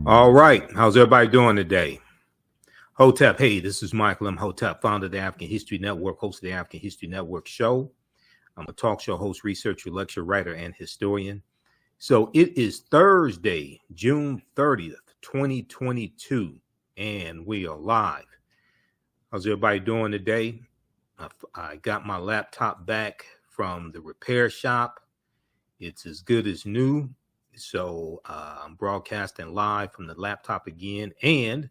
All right. How's everybody doing today? Hotep. Hey, this is Michael M. Hotep, founder of the African History Network, host of the African History Network show. I'm a talk show host, researcher, lecturer, writer, and historian. So it is Thursday, June 30th, 2022, and we are live. How's everybody doing today? I got my laptop back from the repair shop. It's as good as new. So I'm broadcasting live from the laptop again, and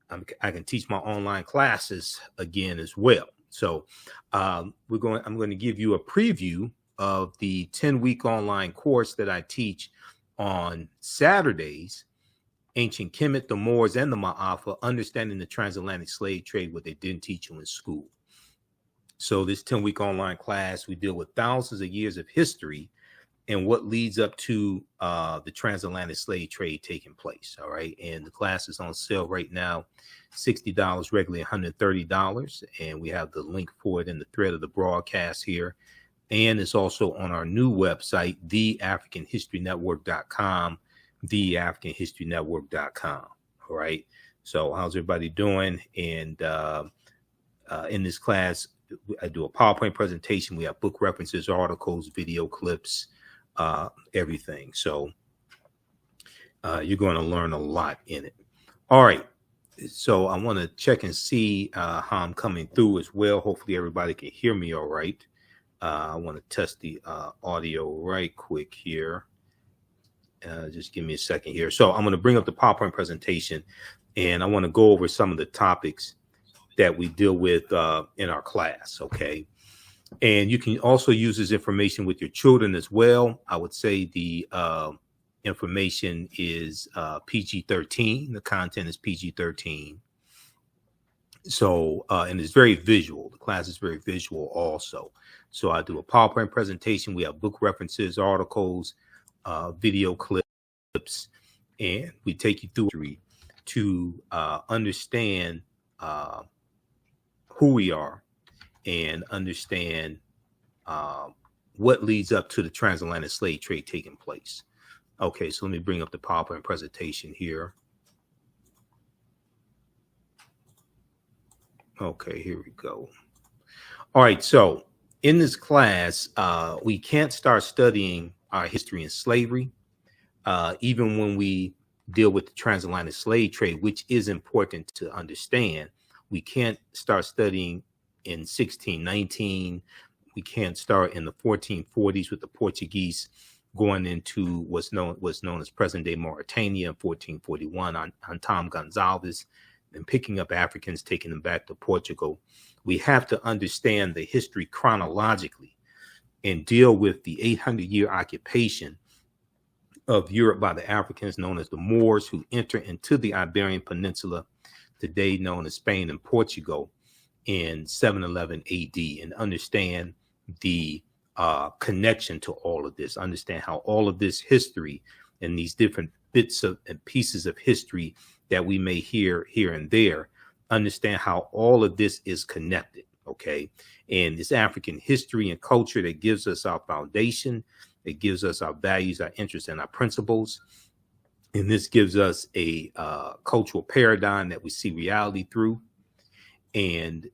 I can teach my online classes again as well. So I'm going to give you a preview of the 10-week online course that I teach on Saturdays, Ancient Kemet, the Moors, and the Ma'afa, Understanding the Transatlantic Slave Trade, what they didn't teach you in school. So this 10-week online class, we deal with thousands of years of history and what leads up to the transatlantic slave trade taking place. All right. And the class is on sale right now, $60, regularly $130. And we have the link for it in the thread of the broadcast here. And it's also on our new website, theafricanhistorynetwork.com, theafricanhistorynetwork.com. All right. So how's everybody doing? And in this class, I do a PowerPoint presentation. We have book references, articles, video clips, everything. So you're going to learn a lot in it. All right. So I want to check and see how I'm coming through as well. Hopefully everybody can hear me all right. I want to test the audio right quick here. Just give me a second here. So I'm going to bring up the PowerPoint presentation, and I want to go over some of the topics that we deal with in our class. Okay. And you can also use this information with your children as well. I would say the information is PG-13. The content is PG-13. So, and it's very visual. The class is very visual also. So I do a PowerPoint presentation. We have book references, articles, video clips, and we take you through to understand who we are and understand what leads up to the transatlantic slave trade taking place. Okay, so let me bring up the PowerPoint presentation here. Okay, here we go. All right, so in this class, we can't start studying our history in slavery, even when we deal with the transatlantic slave trade, which is important to understand. We can't start studying in 1619. We can't start in the 1440s with the Portuguese going into what's known as present-day Mauritania in 1441 on Tom Gonzalez and picking up Africans, taking them back to Portugal. We have to understand the history chronologically and deal with the 800-year occupation of Europe by the Africans known as the Moors, who enter into the Iberian Peninsula, today known as Spain and Portugal, in 711 AD, and understand the connection to all of this, understand how all of this history and these different bits of and pieces of history that we may hear here and there, understand how all of this is connected. Okay. And it's African history and culture that gives us our foundation. It gives us our values, our interests, and our principles. And this gives us a cultural paradigm that we see reality through. And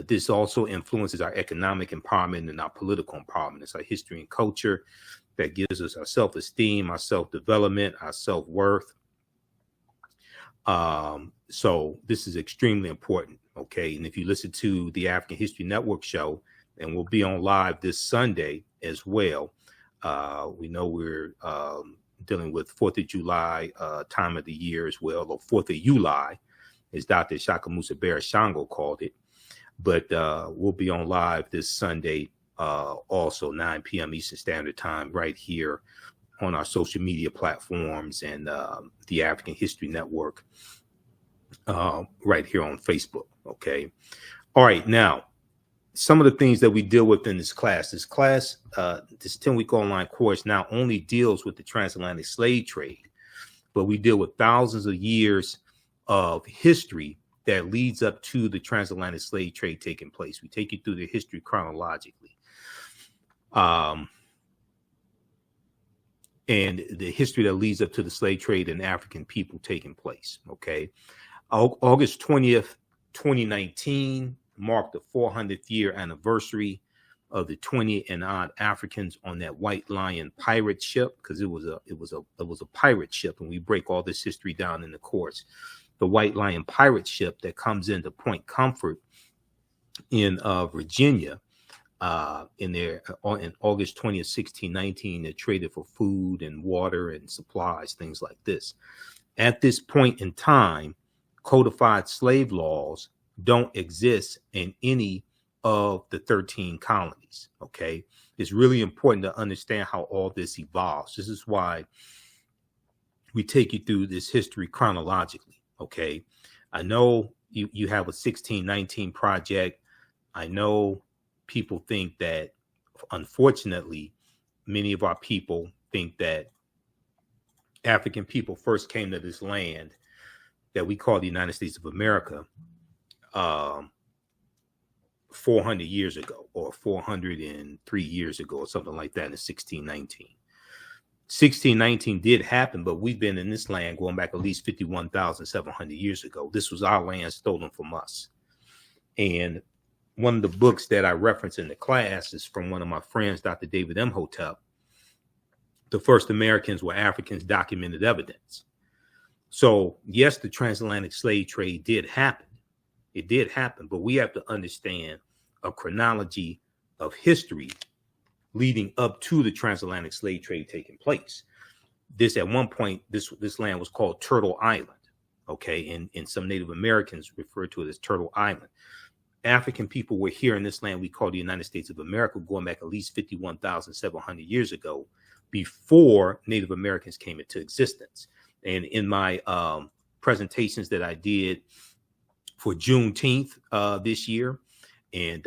this also influences our economic empowerment and our political empowerment. It's our history and culture that gives us our self-esteem, our self-development, our self-worth. So this is extremely important. Okay. And if you listen to the African History Network show, and we'll be on live this Sunday as well. We know we're dealing with 4th of July time of the year as well, or 4th of July, as Dr. Shakamusa Barashango called it. But we'll be on live this Sunday, also 9 p.m. Eastern Standard Time, right here on our social media platforms and the African History Network, right here on Facebook. Okay. All right. Now, some of the things that we deal with in this class, this 10-week online course not only deals with the transatlantic slave trade, but we deal with thousands of years of history that leads up to the transatlantic slave trade taking place. We take you through the history chronologically. and the history that leads up to the slave trade and African people taking place. Okay. August 20th, 2019 marked the 400th year anniversary of the 20 and odd Africans on that White Lion pirate ship, because it was a pirate ship, and we break all this history down in the course. The White Lion pirate ship that comes into Point Comfort in Virginia in August 20th, 1619, that traded for food and water and supplies, things like this. At this point in time, codified slave laws don't exist in any of the 13 colonies. Okay, it's really important to understand how all this evolves. This is why we take you through this history chronologically. Okay, I know you have a 1619 project. I know people think that, unfortunately, many of our people think that African people first came to this land that we call the United States of America 400 years ago, or 403 years ago, or something like that, in 1619. 1619 did happen, but we've been in this land going back at least 51,700 years ago. This was our land stolen from us. And one of the books that I reference in the class is from one of my friends, Dr. David M. Hotep. The first Americans were Africans, documented evidence. So yes, the transatlantic slave trade did happen. It did happen, but we have to understand a chronology of history leading up to the transatlantic slave trade taking place. This, at one point, this land was called Turtle Island. Okay, and some Native Americans refer to it as Turtle Island. African people were here in this land we call the United States of America, going back at least 51,700 years ago, before Native Americans came into existence. And in my presentations that I did for Juneteenth this year, and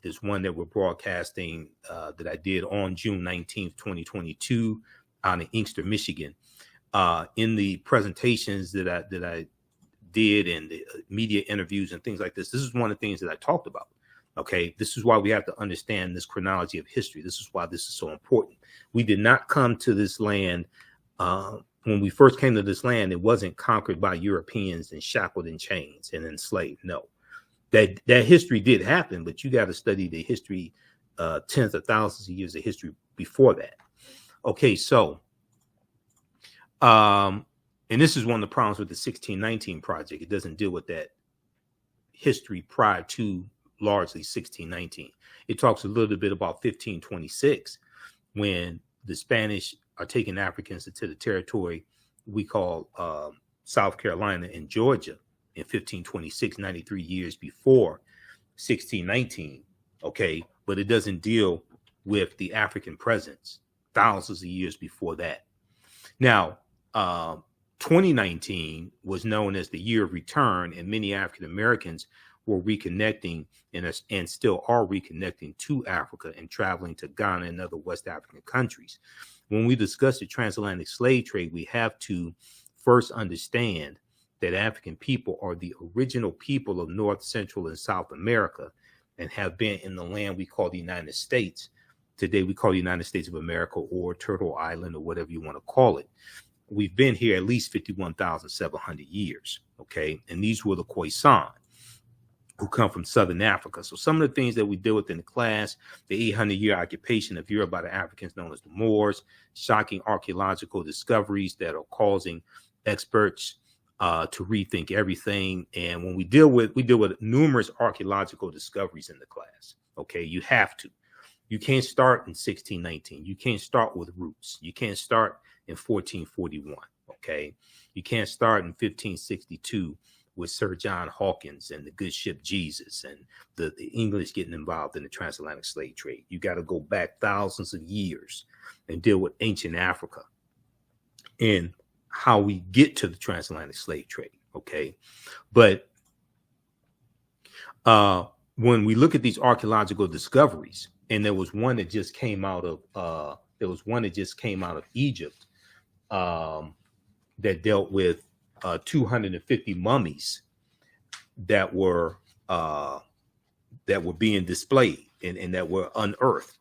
there's one that we're broadcasting that I did on June 19th, 2022, out in Inkster, Michigan. In the presentations that I did, and the media interviews and things like this is one of the things that I talked about. Okay, this is why we have to understand this chronology of history. This is why this is so important. We did not come to this land. When we first came to this land, it wasn't conquered by Europeans and shackled in chains and enslaved. No, that history did happen, but you got to study the history, tens of thousands of years of history before that. Okay, so, and this is one of the problems with the 1619 project. It doesn't deal with that history prior to largely 1619. It talks a little bit about 1526, when the Spanish are taking Africans into the territory we call South Carolina and Georgia in 1526, 93 years before 1619. Okay, but it doesn't deal with the African presence thousands of years before that. Now, 2019 was known as the year of return, and many African Americans were reconnecting and still are reconnecting to Africa and traveling to Ghana and other West African countries. When we discuss the transatlantic slave trade, we have to first understand that African people are the original people of North, Central, and South America, and have been in the land we call the United States. Today we call the United States of America, or Turtle Island, or whatever you want to call it. We've been here at least 51,700 years. Okay, and these were the Khoisan, who come from Southern Africa. So some of the things that we deal with in the class: the 800-year occupation of Europe by the Africans known as the Moors, shocking archaeological discoveries that are causing experts to rethink everything. And when we deal with numerous archaeological discoveries in the class. Okay, you have to. You can't start in 1619. You can't start with roots. You can't start in 1441. Okay, you can't start in 1562 with Sir John Hawkins and the good ship Jesus and the English getting involved in the transatlantic slave trade. You got to go back thousands of years and deal with ancient Africa and how we get to the transatlantic slave trade. Okay, but when we look at these archaeological discoveries, and there was one that just came out of Egypt that dealt with 250 mummies that were being displayed and that were unearthed.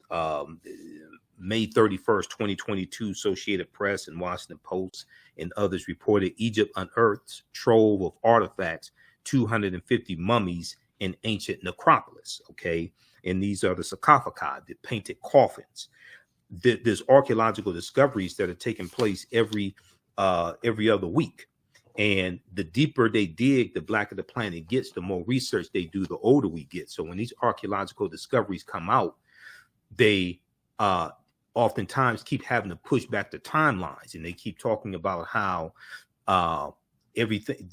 May 31st, 2022, Associated Press and Washington Post and others reported Egypt unearths trove of artifacts, 250 mummies in ancient necropolis. Okay. And these are the sarcophagi, the painted coffins. There's archaeological discoveries that are taking place every other week. And the deeper they dig, the blacker the planet gets, the more research they do, the older we get. So when these archaeological discoveries come out, they oftentimes keep having to push back the timelines, and they keep talking about how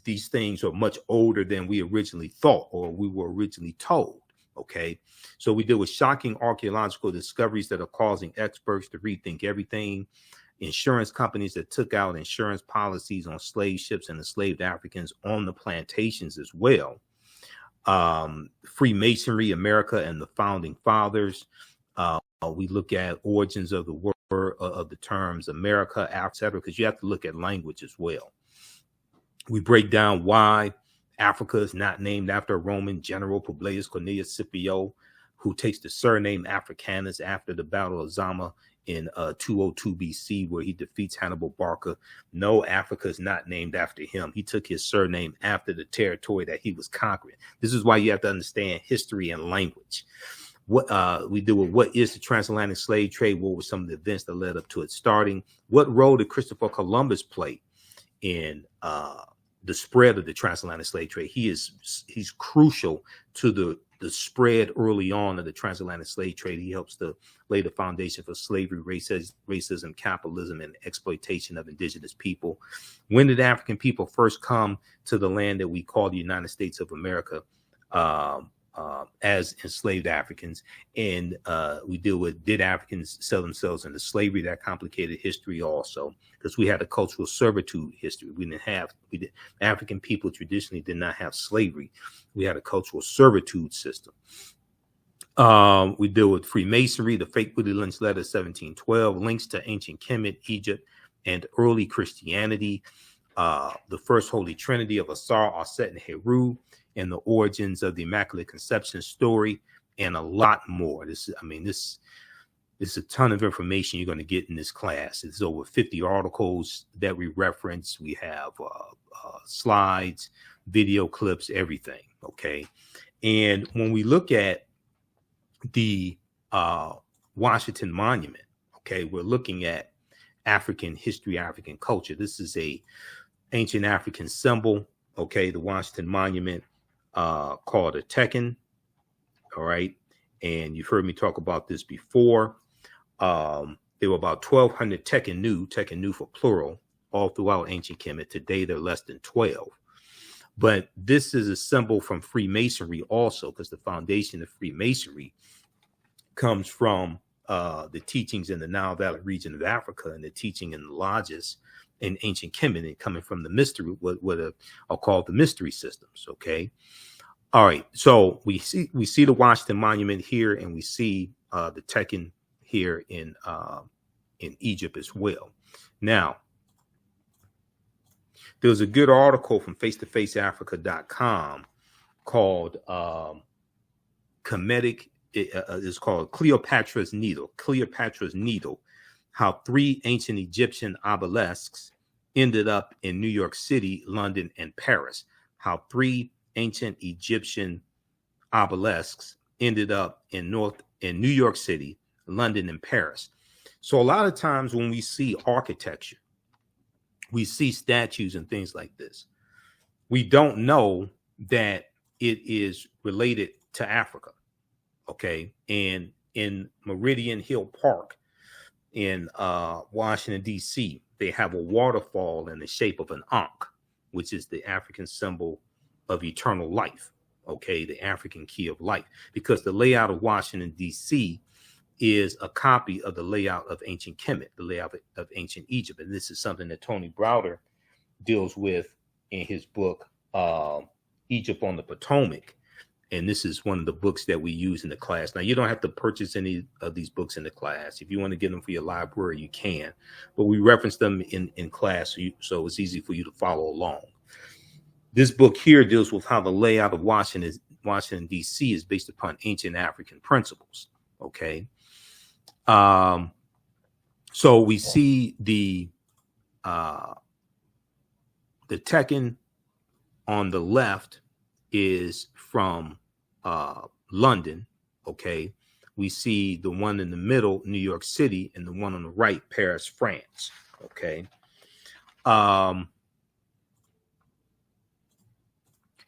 these things are much older than we originally thought or we were originally told. Okay, so we deal with shocking archaeological discoveries that are causing experts to rethink everything. Insurance companies that took out insurance policies on slave ships and enslaved Africans on the plantations as well. Freemasonry, America and the founding fathers. We look at origins of the word of the terms America, etc., because you have to look at language as well. We break down why Africa is not named after a Roman general, Publius Cornelius Scipio, who takes the surname Africanus after the Battle of Zama in 202 BC, where he defeats Hannibal Barca. No, Africa is not named after him. He took his surname after the territory that he was conquering. This is why you have to understand history and language. What we do with what is the transatlantic slave trade? What were some of the events that led up to it starting? What role did Christopher Columbus play in the spread of the transatlantic slave trade? He's crucial to the spread early on of the transatlantic slave trade. He helps to lay the foundation for slavery, racism, capitalism, and exploitation of indigenous people. When did African people first come to the land that we call the United States of America as enslaved Africans? And we deal with, did Africans sell themselves into slavery? That complicated history also, because we had a cultural servitude history. African people traditionally did not have slavery. We had a cultural servitude system. We deal with Freemasonry, the fake Willie Lynch letter 1712, links to ancient Kemet, Egypt, and early Christianity, the first Holy Trinity of Asar, Aset, and Heru, and the origins of the Immaculate Conception story, and a lot more. This is a ton of information you're going to get in this class. It's over 50 articles that we reference. We have slides, video clips, everything. Okay. And when we look at the Washington Monument, okay, we're looking at African history, African culture. This is a ancient African symbol. Okay. The Washington Monument, called a Tekken. All right. And you've heard me talk about this before. There were about 1,200 Tekken Nu for plural, all throughout ancient Kemet. Today, they're less than 12. But this is a symbol from Freemasonry also, because the foundation of Freemasonry comes from the teachings in the Nile Valley region of Africa and the teaching in the lodges in ancient Kemet, and coming from the mystery, what are called the mystery systems. Okay. All right. So we see the Washington Monument here, and we see the Tekken here in Egypt as well. Now, there was a good article from face-to-faceafrica.com called Kemetic. It's called Cleopatra's Needle, how 3 ancient Egyptian obelisks ended up in New York City, London, and Paris. How 3 ancient Egyptian obelisks ended up in New York City, London, and Paris. So a lot of times when we see architecture, we see statues and things like this, we don't know that it is related to Africa. Okay. And in Meridian Hill Park in Washington, D.C., they have a waterfall in the shape of an Ankh, which is the African symbol of eternal life. Okay. The African key of life, because the layout of Washington, D.C. is a copy of the layout of ancient Kemet, the layout of ancient Egypt. And this is something that Tony Browder deals with in his book, Egypt on the Potomac. And this is one of the books that we use in the class. Now, you don't have to purchase any of these books in the class. If you want to get them for your library, you can. But we reference them in class, so it's easy for you to follow along. This book here deals with how the layout of Washington, D.C. is based upon ancient African principles. Okay. So we see the Tekken on the left is from London. Okay. We see the one in the middle, New York City, and the one on the right, Paris, France. Okay. And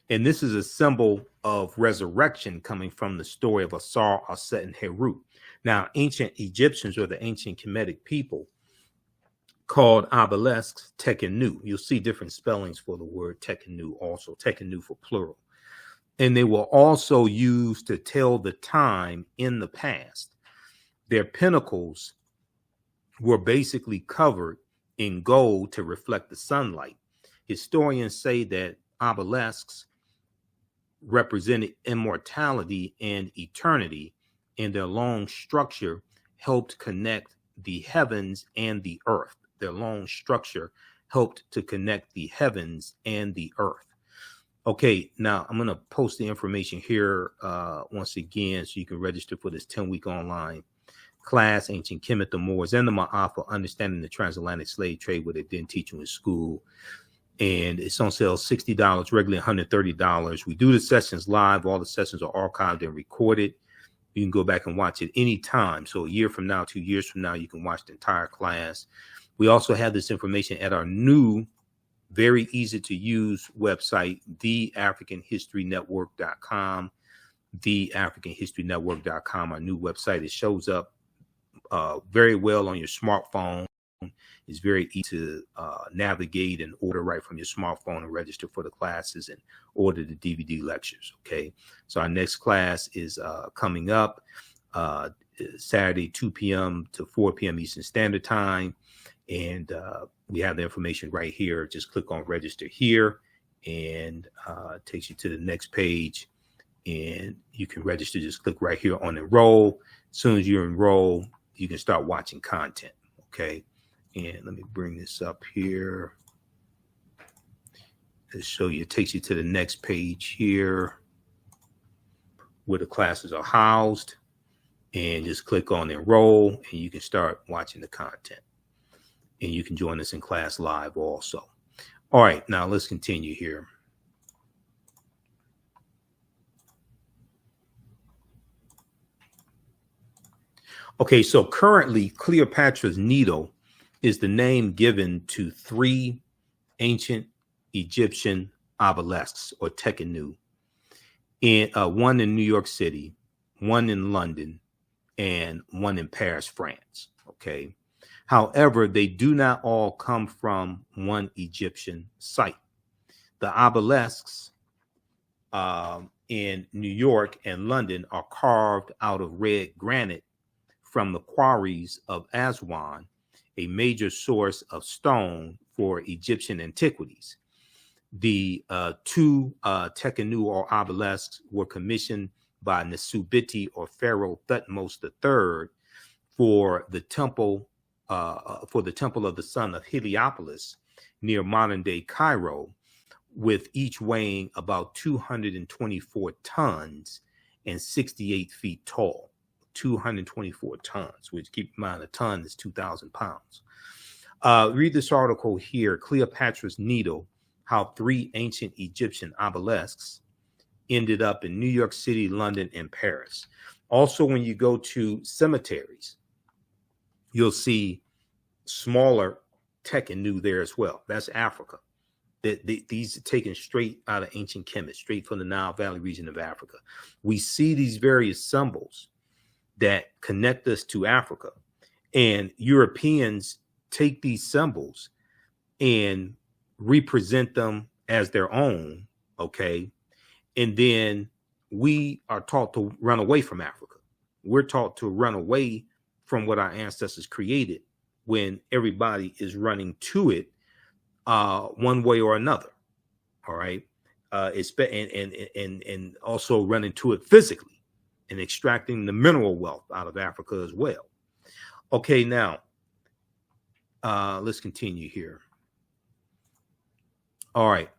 this is a symbol of resurrection coming from the story of Asar, Aset, and Heru. Now, ancient Egyptians, or the ancient Kemetic people, called obelisks tekenu. You'll see different spellings for the word tekenu, also tekenu for plural. And they were also used to tell the time in the past. Their pinnacles were basically covered in gold to reflect the sunlight. Historians say that obelisks represented immortality and eternity, and their long structure helped connect the heavens and the earth. Their long structure helped to connect the heavens and the earth. Okay, now I'm going to post the information here once again so you can register for this 10-week online class, Ancient Kemet, the Moors, and the Ma'afa, Understanding the Transatlantic Slave Trade, where they didn't teach you in school. And it's on sale $60, regularly $130. We do the sessions live. All the sessions are archived and recorded. You can go back and watch it anytime. So a year from now, 2 years from now, you can watch the entire class. We also have this information at our new, very easy to use website, theafricanhistorynetwork.com, theafricanhistorynetwork.com, our new website. It shows up very well on your smartphone. It's very easy to navigate and order right from your smartphone and register for the classes and order the DVD lectures. Okay. So our next class is coming up Saturday, 2 p.m. to 4 p.m. Eastern Standard Time. And we have the information right here. Just click on register here, and it takes you to the next page, and you can register. Just click right here on enroll. As soon as you enroll, you can start watching content. Okay. And let me bring this up here to show you. It takes you to the next page here where the classes are housed, and just click on enroll, and you can start watching the content. And you can join us in class live also. All right, now let's continue here. Okay, so currently Cleopatra's Needle is the name given to 3 ancient Egyptian obelisks, or tekenu, one in New York City, one in London, and one in Paris, France. Okay. However, they do not all come from one Egyptian site. The obelisks in New York and London are carved out of red granite from the quarries of Aswan, a major source of stone for Egyptian antiquities. The 2 tekenu, or obelisks, were commissioned by Nesubiti, or Pharaoh Thutmose III, for the temple of the son of Heliopolis near modern-day Cairo, with each weighing about 224 tons and 68 feet tall. 224 tons, which, keep in mind, a ton is 2,000 pounds. Read this article here, Cleopatra's Needle, how 3 ancient Egyptian obelisks ended up in New York City, London, and Paris. Also, when you go to cemeteries, you'll see smaller tekenu there as well. That's Africa. These are taken straight out of ancient Kemet, straight from the Nile Valley region of Africa. We see these various symbols that connect us to Africa, and Europeans take these symbols and represent them as their own. Okay. And then we are taught to run away from Africa. We're taught to run away from what our ancestors created, when everybody is running to it one way or another. All right. And also running to it physically and extracting the mineral wealth out of Africa as well. Okay, now let's continue here. All right.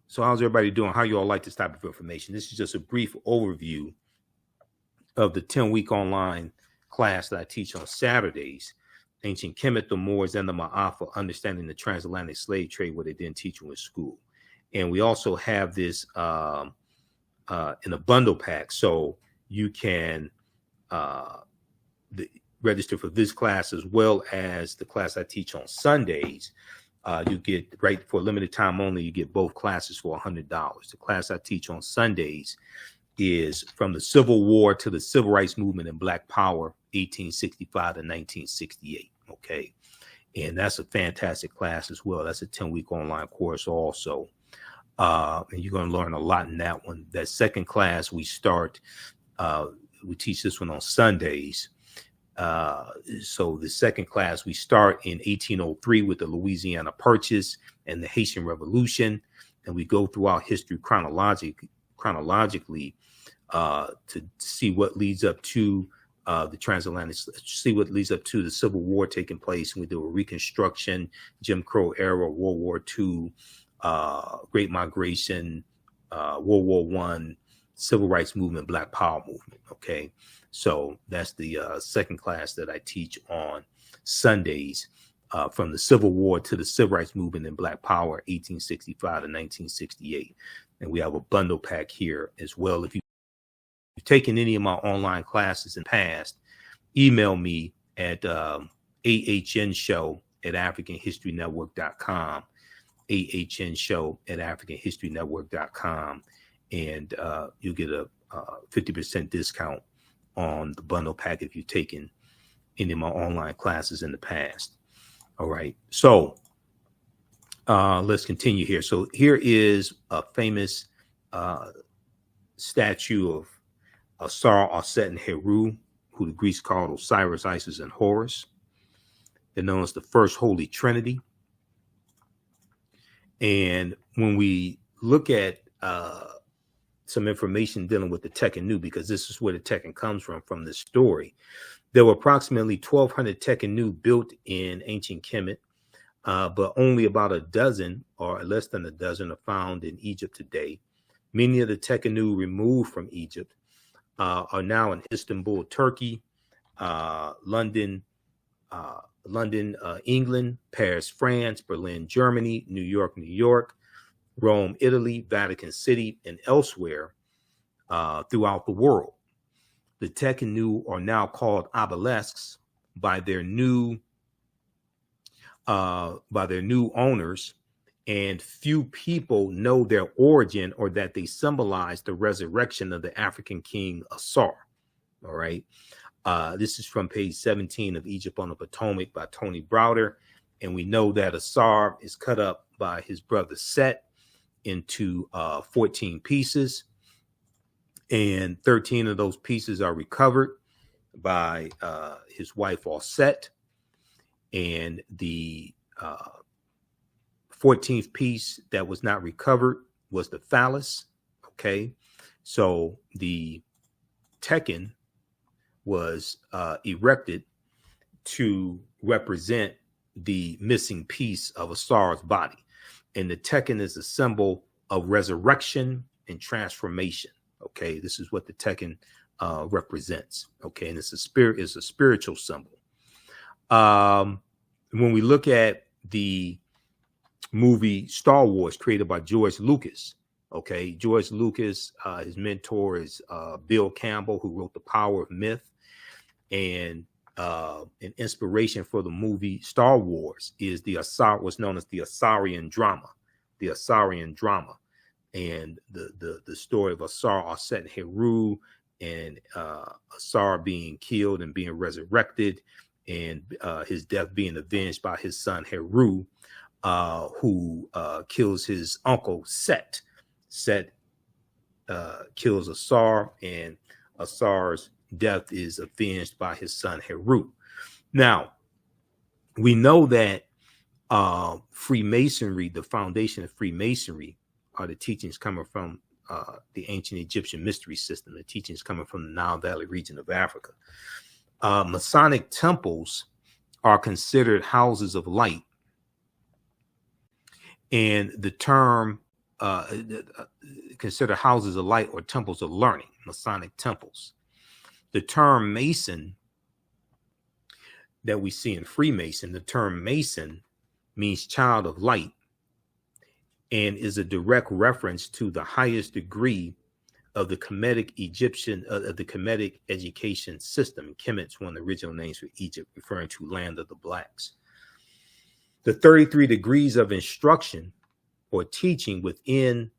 So how's everybody doing? How you all like this type of information? This is just a brief overview of the 10-week online class that I teach on Saturdays. ancient Kemet, the Moors, and the Ma'afa, understanding the transatlantic slave trade, what they didn't teach you in school. And we also have this in a bundle pack, so you can register for this class as well as the class I teach on Sundays. You get, right, for a limited time only, you get both classes for $100. The class I teach on Sundays is From the Civil War to the Civil Rights Movement and Black Power, 1865 to 1968. Okay. And that's a fantastic class as well. That's a 10-week online course also. And you're going to learn a lot in that one. That second class we start, we teach this one on Sundays. So the second class we start in 1803 with the Louisiana Purchase and the Haitian Revolution. And we go throughout history chronologically to see what leads up to the transatlantic, see what leads up to the Civil War taking place. And we do a Reconstruction, Jim Crow era, World War II, Great Migration, World War I, Civil Rights Movement, Black Power Movement. Okay, so that's the second class that I teach on Sundays, From the Civil War to the Civil Rights Movement and Black Power, 1865 to 1968. And we have a bundle pack here as well. If you've taken any of my online classes in the past, email me at ahnshow@africanhistorynetwork.com, ahnshow@africanhistorynetwork.com, and you'll get a 50% discount on the bundle pack if you've taken any of my online classes in the past. All right, so let's continue here. So here is a famous statue of Asar, Aset, and Heru, who the Greeks called Osiris, Isis, and Horus. They're known as the First Holy Trinity. And when we look at some information dealing with the Tekken Nu, because this is where the Tekken comes from this story, there were approximately 1,200 Tekken Nu built in ancient Kemet, but only about a dozen or less than a dozen are found in Egypt today. Many of the Tekken Nu removed from Egypt are now in Istanbul, Turkey, London, England, Paris, France, Berlin, Germany, New York, Rome, Italy, Vatican City, and elsewhere throughout the world. The Tekken Nu are now called obelisks by their new owners, and few people know their origin or that they symbolize the resurrection of the African king Asar. All right. This is from page 17 of Egypt on the Potomac by Tony Browder. And we know that Asar is cut up by his brother Set into 14 pieces. And 13 of those pieces are recovered by his wife Aset. And the 14th piece that was not recovered was the phallus. Okay. So the Tekken was erected to represent the missing piece of Asar's body. And the Tekken is a symbol of resurrection and transformation. Okay, this is what the Tekken represents. Okay, and it's a spiritual symbol. When we look at the movie Star Wars created by George Lucas, okay, George Lucas, his mentor is Bill Campbell, who wrote The Power of Myth. And an inspiration for the movie Star Wars is what's known as the Asarian drama, and the story of Asar, Aset, and Heru, and Asar being killed and being resurrected, and his death being avenged by his son Heru, who kills his uncle Set. Set kills Asar, and Asar's death is avenged by his son Heru. Now, we know that Freemasonry, the foundation of Freemasonry, are the teachings coming from the ancient Egyptian mystery system, the teachings coming from the Nile Valley region of Africa. Masonic temples are considered houses of light. And the term consider houses of light or temples of learning, Masonic temples. The term Mason that we see in Freemason. The term Mason means child of light and is a direct reference to the highest degree of the Kemetic Egyptian, of the Kemetic education system. Kemet's one of the original names for Egypt, referring to land of the blacks. The 33 degrees of instruction or teaching within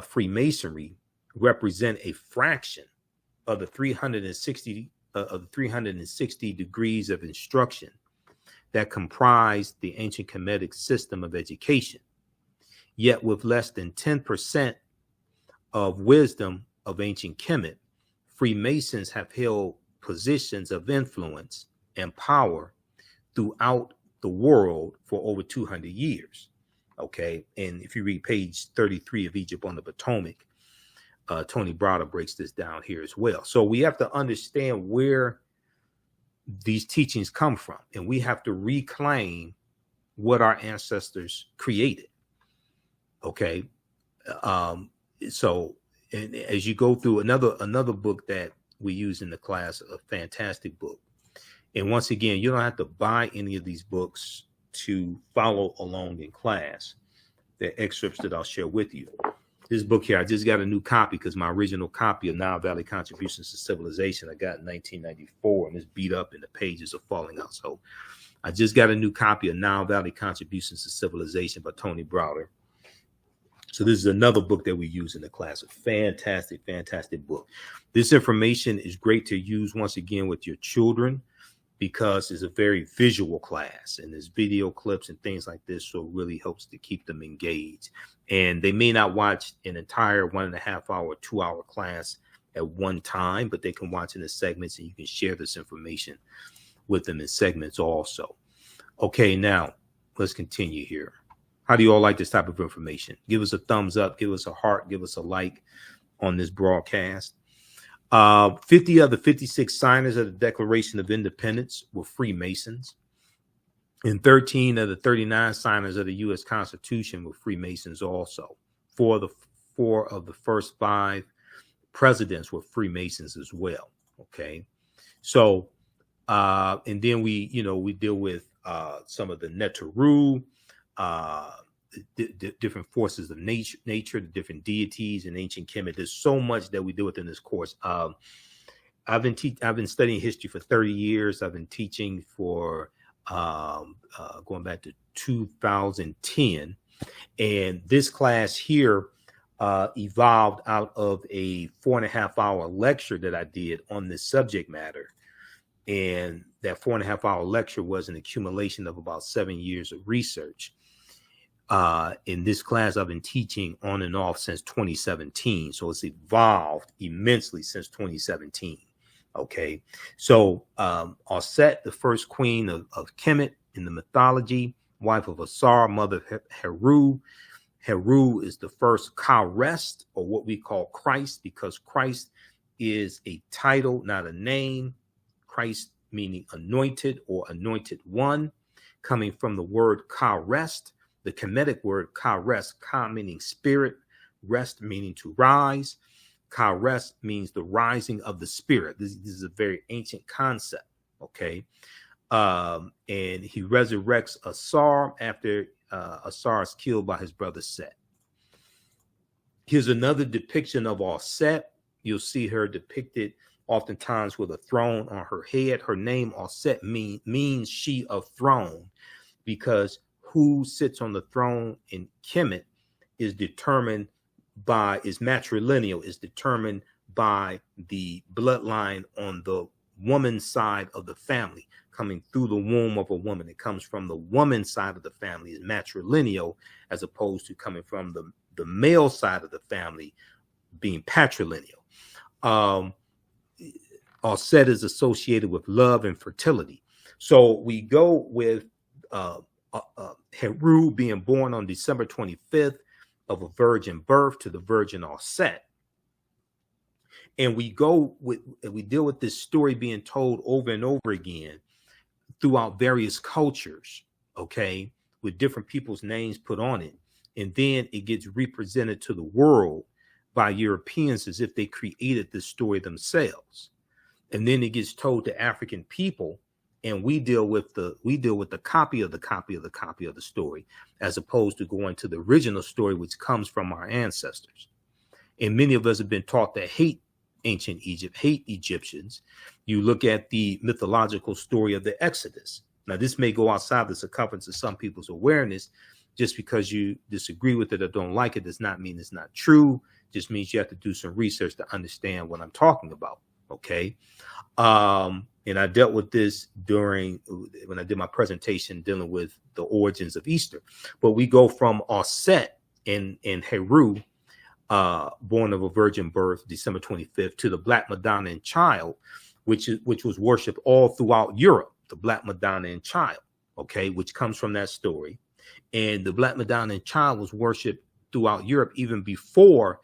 Freemasonry represent a fraction of the 360 degrees of instruction that comprise the ancient Kemetic system of education. Yet with less than 10% of wisdom of ancient Kemet, Freemasons have held positions of influence and power throughout the world for over 200 years. Okay, and if you read page 33 of Egypt on the Potomac, Tony Browder breaks this down here as well. So we have to understand where these teachings come from, and we have to reclaim what our ancestors created. Okay, so and as you go through another book that we use in the class, a fantastic book. And once again, you don't have to buy any of these books to follow along in class. The excerpts that I'll share with you. This book here, I just got a new copy because my original copy of Nile Valley Contributions to Civilization I got in 1994, and it's beat up and the pages are falling out. So I just got a new copy of Nile Valley Contributions to Civilization by Tony Browder. So this is another book that we use in the class. A fantastic, fantastic book. This information is great to use once again with your children because it's a very visual class and there's video clips and things like this. So it really helps to keep them engaged. And they may not watch an entire 1.5 hour, 2 hour class at one time, but they can watch in the segments and you can share this information with them in segments also. Okay, now let's continue here. How do you all like this type of information? Give us a thumbs up, give us a heart, give us a like on this broadcast. 50 of the 56 signers of the Declaration of Independence were Freemasons. And 13 of the 39 signers of the U.S. Constitution were Freemasons also. Four of the first 5 presidents were Freemasons as well. Okay. So, and then we deal with some of the Neteru, the different forces of nature, the different deities in ancient Kemet. There's so much that we deal with in this course. I've been studying history for 30 years. I've been teaching for going back to 2010, and this class here evolved out of a 4.5 hour lecture that I did on this subject matter. And that 4.5 hour lecture was an accumulation of about 7 years of research. In this class, I've been teaching on and off since 2017. So it's evolved immensely since 2017. Okay. So Bastet, the first queen of Kemet in the mythology, wife of Asar, mother of Heru. Heru is the first Ka-rest, or what we call Christ, because Christ is a title, not a name. Christ meaning anointed or anointed one, coming from the word Ka-rest, the Kemetic word Ka-rest, Ka meaning spirit, rest meaning to rise. Ka-rest means the rising of the spirit. This is a very ancient concept, okay? And he resurrects Asar after Asar is killed by his brother Set. Here's another depiction of Bastet. You'll see her depicted oftentimes with a throne on her head. Her name Bastet means she of throne, because who sits on the throne in Kemet is matrilineal, is determined by the bloodline on the woman's side of the family, coming through the womb of a woman. It comes from the woman's side of the family, is matrilineal, as opposed to coming from the male side of the family being patrilineal. Bastet is associated with love and fertility. So we go with Heru being born on December 25th of a virgin birth to the virgin Bastet. And we deal with this story being told over and over again throughout various cultures, okay, with different people's names put on it. And then it gets represented to the world by Europeans as if they created this story themselves. And then it gets told to African people and we deal with the copy of the copy of the copy of the story, as opposed to going to the original story, which comes from our ancestors. And many of us have been taught to hate ancient Egypt, hate Egyptians. You look at the mythological story of the Exodus. Now, this may go outside the circumference of some people's awareness. Just because you disagree with it or don't like it does not mean it's not true. Just means you have to do some research to understand what I'm talking about. Okay. And I dealt with this when I did my presentation dealing with the origins of Easter. But we go from Osset in Heru, born of a virgin birth, December 25th, to the Black Madonna and Child, which was worshipped all throughout Europe, the Black Madonna and Child, okay, which comes from that story. And the Black Madonna and Child was worshipped throughout Europe even before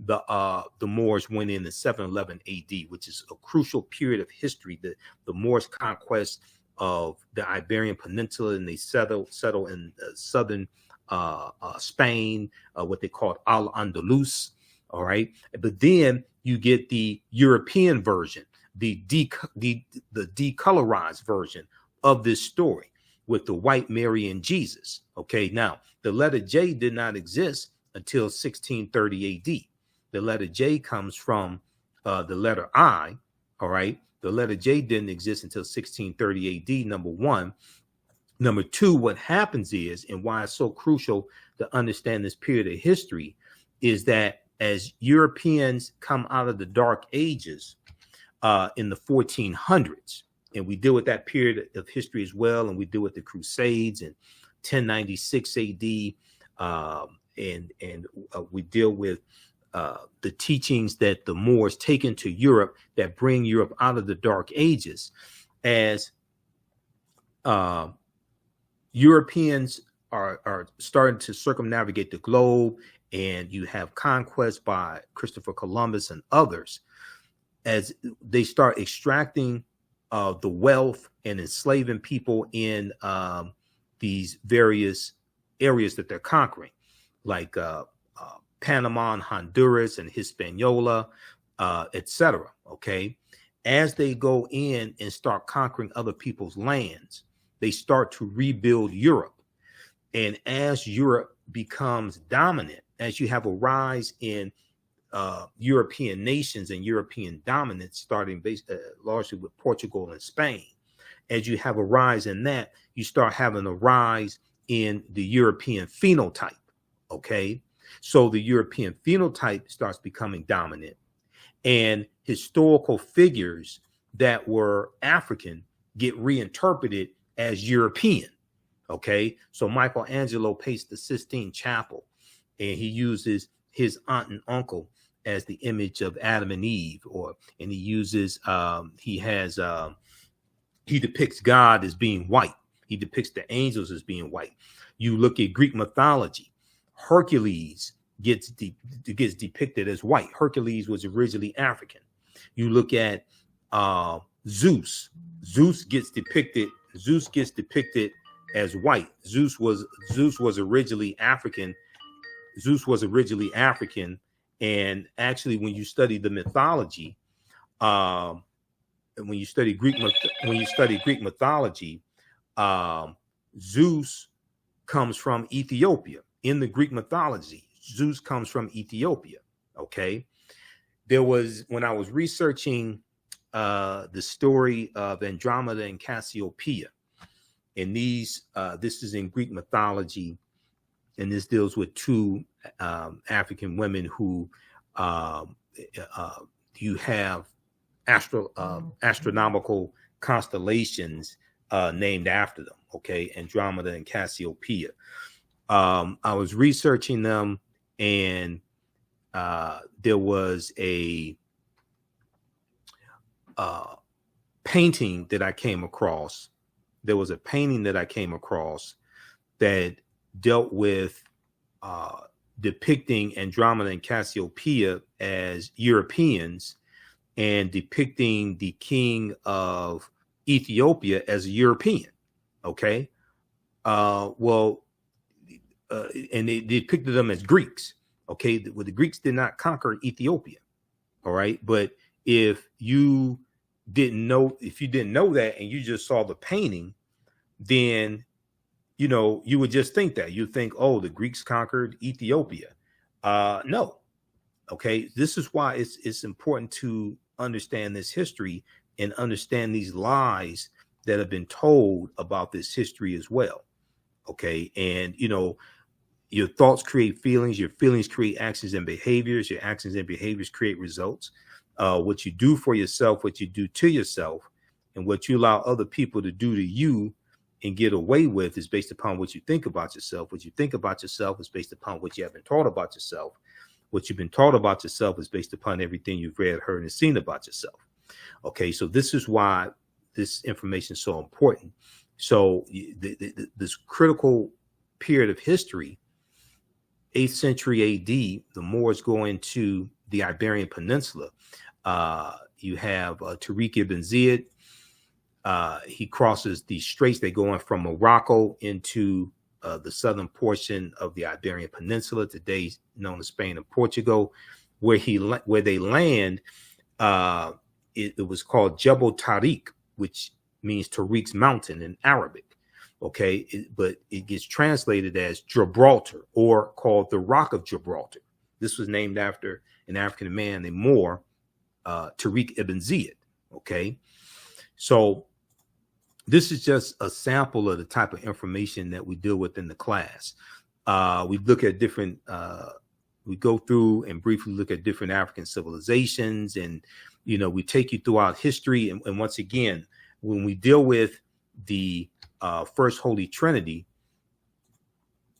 the Moors went in 711 AD, which is a crucial period of history. The Moors' conquest of the Iberian Peninsula, and they settle in southern Spain, what they called Al-Andalus. All right, but then you get the European version, the decolorized version of this story with the white Mary and Jesus. Okay, now the letter J did not exist until 1630 AD. The letter J comes from the letter I. All right, the letter J didn't exist until 1630 AD, number one. Number two, what happens is, and why it's so crucial to understand this period of history, is that as Europeans come out of the Dark Ages in the 1400s, and we deal with that period of history as well, and we deal with the Crusades in 1096 AD, and we deal with the teachings that the Moors take into Europe that bring Europe out of the Dark Ages. As Europeans are starting to circumnavigate the globe, and you have conquest by Christopher Columbus and others, as they start extracting the wealth and enslaving people in these various areas that they're conquering, like Panama and Honduras and Hispaniola, etc. Okay, as they go in and start conquering other people's lands, they start to rebuild Europe. And as Europe becomes dominant, as you have a rise in European nations and European dominance, starting largely with Portugal and Spain, as you have a rise in that, you start having a rise in the European phenotype. Okay, so the European phenotype starts becoming dominant, and historical figures that were African get reinterpreted as European. Okay, so Michelangelo paints the Sistine Chapel, and he uses his aunt and uncle as the image of Adam and Eve, and he uses he depicts God as being white. He depicts the angels as being white. You look at Greek mythology, Hercules gets depicted as white. Hercules was originally African. You look at Zeus. Zeus gets depicted as white. Zeus was originally African. And actually, when you study the mythology, when you study Greek mythology, Zeus comes from Ethiopia. In the Greek mythology, Zeus comes from Ethiopia. Okay, when I was researching the story of Andromeda and Cassiopeia, and this is in Greek mythology, and this deals with two African women who you have astronomical constellations named after them. Okay, Andromeda and Cassiopeia. I was researching them, and there was a painting that I came across. There was a painting that I came across that dealt with depicting Andromeda and Cassiopeia as Europeans, and depicting the king of Ethiopia as a European. Okay, and they depicted them as Greeks. Okay, well, the Greeks did not conquer Ethiopia. All right, but if you if you didn't know that and you just saw the painting, then you would just think that. You'd think, oh, the Greeks conquered Ethiopia. No. Okay, this is why it's important to understand this history and understand these lies that have been told about this history as well. Okay, and your thoughts create feelings, your feelings create actions and behaviors, your actions and behaviors create results. What you do for yourself, what you do to yourself, and what you allow other people to do to you and get away with is based upon what you think about yourself. What you think about yourself is based upon what you have been taught about yourself. What you've been taught about yourself is based upon everything you've read, heard, and seen about yourself. Okay, so this is why this information is so important. So this critical period of history, 8th century AD, the Moors go into the Iberian Peninsula. You have Tariq ibn Ziyad. He crosses the straits. They go in from Morocco into the southern portion of the Iberian Peninsula, today known as Spain and Portugal, where they land. It was called Jebel Tariq, which means Tariq's mountain in Arabic. Okay, but it gets translated as Gibraltar, or called the Rock of Gibraltar. This was named after an African man named Moor, Tariq ibn Ziyad. Okay, so this is just a sample of the type of information that we deal with in the class. We look at different, we go through and briefly look at different African civilizations, and we take you throughout history. And once again, when we deal with the First Holy Trinity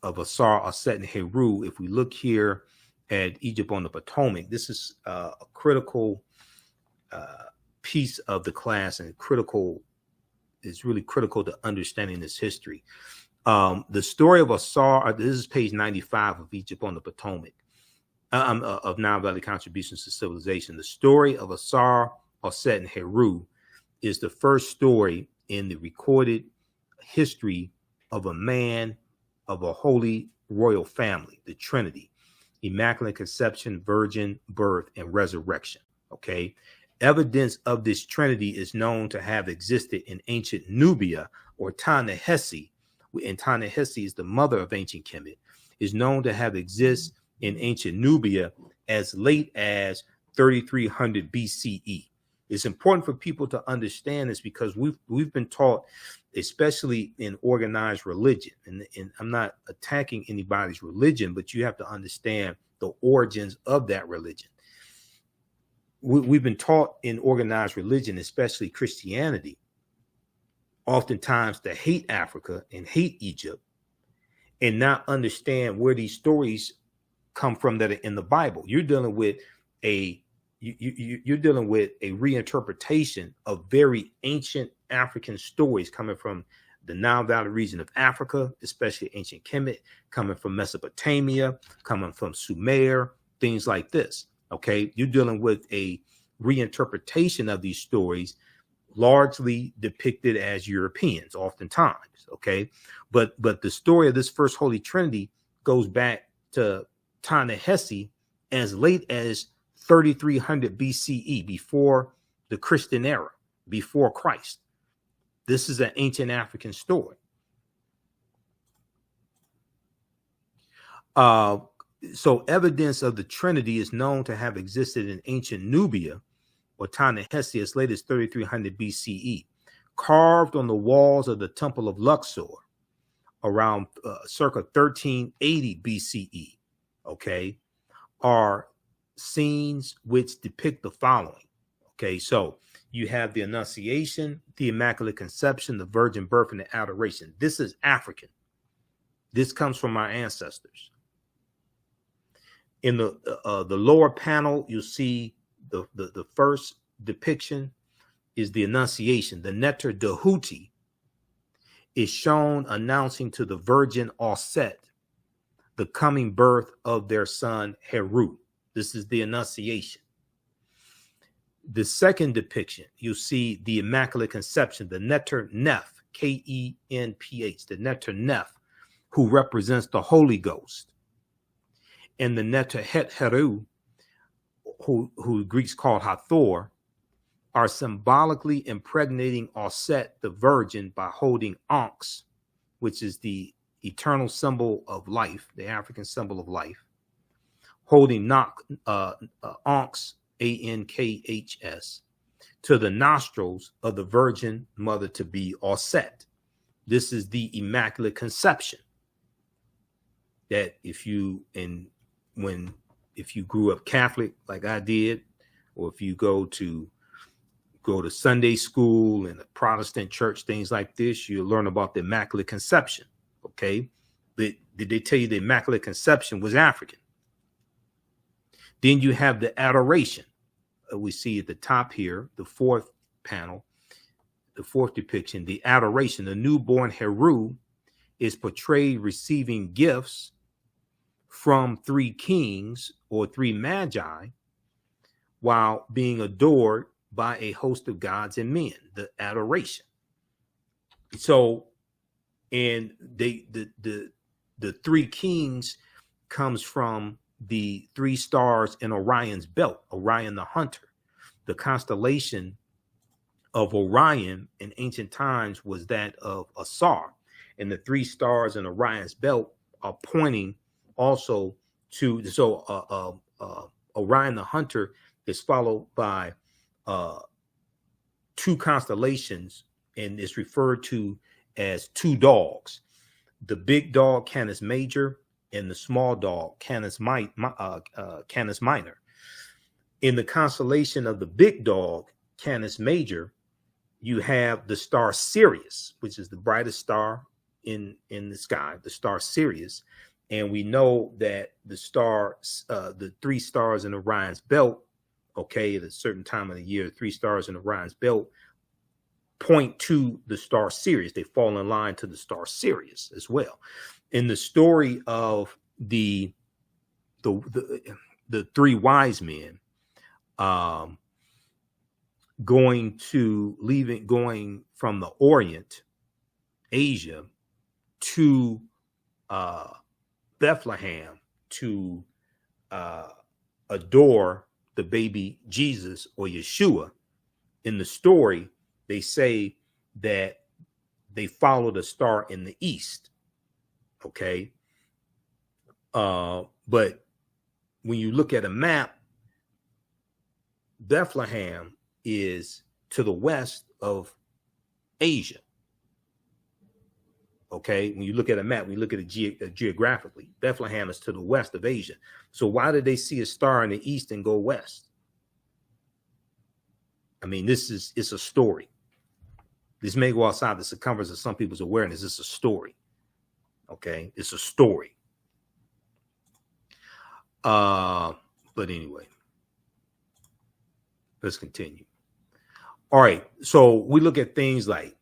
of Asar, Aset, and Heru, if we look here at Egypt on the Potomac, this is a critical piece of the class, and it's really critical to understanding this history. The story of Asar, this is page 95 of Egypt on the Potomac, of Nile Valley Contributions to Civilization. The story of Asar, Aset, and Heru is the first story in the recorded history of a man of a holy royal family, the Trinity: Immaculate Conception, Virgin Birth, and Resurrection. Okay, evidence of this Trinity is known to have existed in ancient Nubia, or Ta-Nehesi, and Ta-Nehesi is the mother of ancient Kemet, is known to have existed in ancient Nubia as late as 3300 BCE. It's important for people to understand this, because we've been taught, especially in organized religion, and I'm not attacking anybody's religion, but you have to understand the origins of that religion. We've been taught in organized religion, especially Christianity, oftentimes to hate Africa and hate Egypt, and not understand where these stories come from that are in the Bible. You're dealing with you're dealing with a reinterpretation of very ancient African stories coming from the Nile Valley region of Africa, especially ancient Kemet, coming from Mesopotamia, coming from Sumer, things like this. Okay, you're dealing with a reinterpretation of these stories, largely depicted as Europeans, oftentimes. Okay, but the story of this First Holy Trinity goes back to Ta-Nehesi as late as 3300 BCE, before the Christian era, before Christ. This is an ancient African story. So evidence of the Trinity is known to have existed in ancient Nubia, or Ta-Nehesi, as late as 3300 BCE, carved on the walls of the Temple of Luxor around circa 1380 BCE. Okay, are scenes which depict the following. Okay, so you have the Annunciation, the Immaculate Conception, the Virgin Birth, and the Adoration. This is African. This comes from our ancestors. In the lower panel, you'll see the first depiction is the Annunciation. The Neter Dehuti is shown announcing to the Virgin Aset the coming birth of their son Heru. This is the Annunciation. The second depiction, you see the Immaculate Conception, the Neter Neph, Kenph, the Neter Neph, who represents the Holy Ghost. And the Neter Het Heru, who Greeks call Hathor, are symbolically impregnating Auset, the virgin, by holding Ankhs, which is the eternal symbol of life, the African symbol of life, holding Ankhs, Ankhs, to the nostrils of the virgin mother to be Auset. This is the Immaculate Conception. That if you grew up Catholic like I did, or if you go to Sunday school and a Protestant church, things like this, you'll learn about the Immaculate Conception. Okay, but did they tell you the Immaculate Conception was African? Then you have the adoration. We see at the top here, the fourth panel, the fourth depiction, the adoration. The newborn Heru is portrayed receiving gifts from three kings or three magi while being adored by a host of gods and men, the adoration. So, and the three kings comes from the three stars in Orion's belt, Orion the hunter. The constellation of Orion in ancient times was that of Asar, and the three stars in Orion's belt are pointing also to, Orion the hunter is followed by two constellations, and is referred to as two dogs, the big dog Canis Major and the small dog Canis Minor. In the constellation of the big dog Canis Major, you have the star Sirius, which is the brightest star in the sky, the star Sirius. And we know that the three stars in Orion's belt, okay, at a certain time of the year, three stars in Orion's belt point to the star Sirius. They fall in line to the star Sirius as well. In the story of the three wise men going from the Orient, Asia, to Bethlehem to adore the baby Jesus or Yeshua, in the story, they say that they followed a star in the east. Okay. But when you look at a map, Bethlehem is to the west of Asia. Okay, when you look at a map, when you look at it geographically, Bethlehem is to the west of Asia. So why did they see a star in the east and go west? I mean, it's a story. This may go outside the circumference of some people's awareness. It's a story. Okay, it's a story. But anyway, let's continue. All right, so we look at things like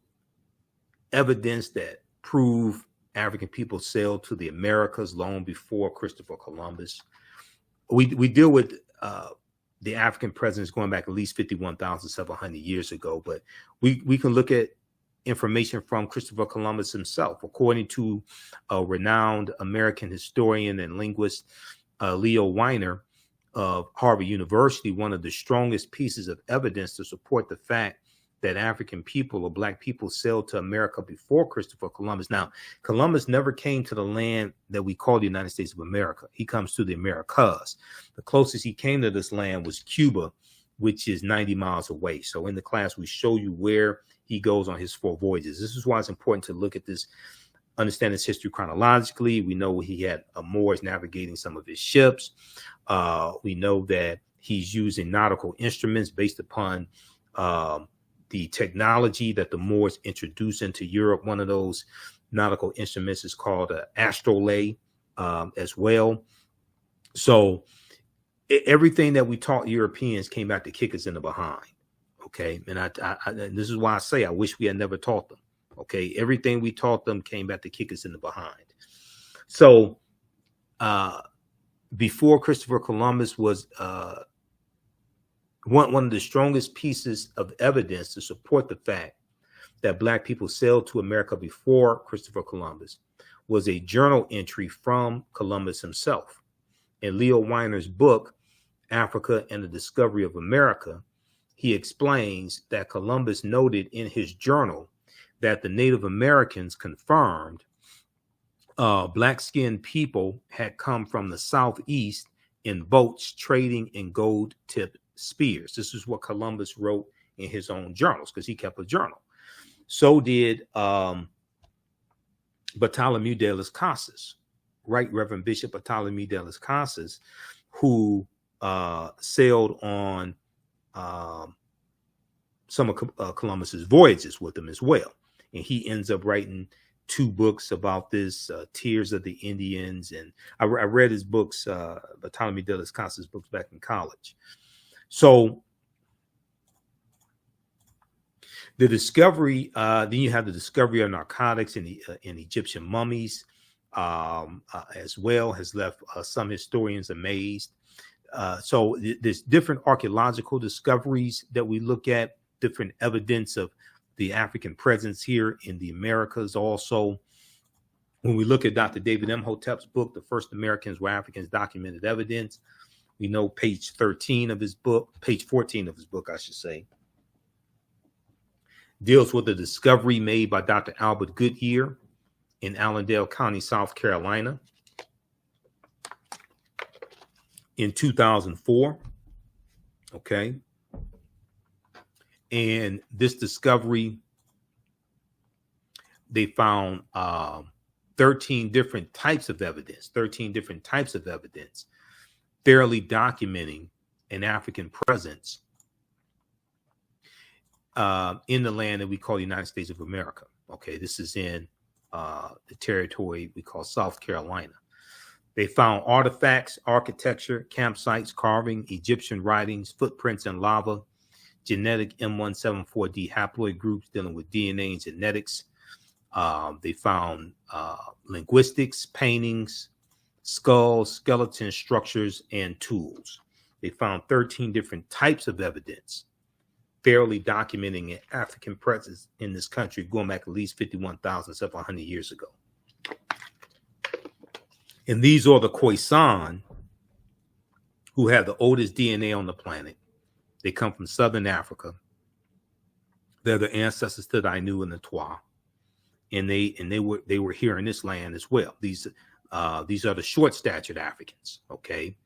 evidence that prove African people sailed to the Americas long before Christopher Columbus. We deal with the African presence going back at least 51,700 years ago, but we can look at information from Christopher Columbus himself. According to a renowned American historian and linguist, Leo Weiner of Harvard University, one of the strongest pieces of evidence to support the fact that African people or Black people sailed to America before Christopher Columbus. Now, Columbus never came to the land that we call the United States of America. He comes to the Americas. The closest he came to this land was Cuba, which is 90 miles away. So in the class, we show you where he goes on his 4 voyages. This is why it's important to look at this, understand his history chronologically. We know he had Moors navigating some of his ships. We know that he's using nautical instruments based upon the technology that the Moors introduced into Europe. One of those nautical instruments is called an astrolabe as well. So everything that we taught Europeans came back to kick us in the behind. Okay. And and this is why I say I wish we had never taught them. Okay. Everything we taught them came back to kick us in the behind. So before Christopher Columbus was one of the strongest pieces of evidence to support the fact that Black people sailed to America before Christopher Columbus was a journal entry from Columbus himself. In Leo Weiner's book, Africa and the Discovery of America, he explains that Columbus noted in his journal that the Native Americans confirmed black-skinned people had come from the southeast in boats trading in gold-tipped spears. This is what Columbus wrote in his own journals, because he kept a journal. So did Bartholomew de las Casas, Right Reverend Bishop Bartholomew de las Casas, who sailed on some of Columbus's voyages with him as well. And he ends up writing 2 books about this, Tears of the Indians. And I read his books, Bartholomew de las Casas books, back in college. So the discovery, then you have the discovery of narcotics in Egyptian mummies as well, has left some historians amazed. So there's different archaeological discoveries that we look at, different evidence of the African presence here in the Americas. Also, when we look at Dr. David Imhotep's book, The First Americans Were Africans, Documented Evidence, we know page 13 of his book, page 14 of his book, I should say, deals with the discovery made by Dr. Albert Goodyear in Allendale County, South Carolina in 2004. Okay. And this discovery, they found 13 different types of evidence, fairly documenting an African presence in the land that we call the United States of America. Okay, this is in the territory we call South Carolina. They found artifacts, architecture, campsites, carving, Egyptian writings, footprints in lava, genetic M174D haploid groups dealing with DNA and genetics. They found linguistics, paintings, skulls, skeleton structures, and tools. They found 13 different types of evidence, fairly documenting an African presence in this country going back at least 51,700 years ago. And these are the Khoisan, who have the oldest DNA on the planet. They come from Southern Africa. They're the ancestors to the Ainu and the Twa. And they were here in this land as well. These are the short-statured Africans. Okay.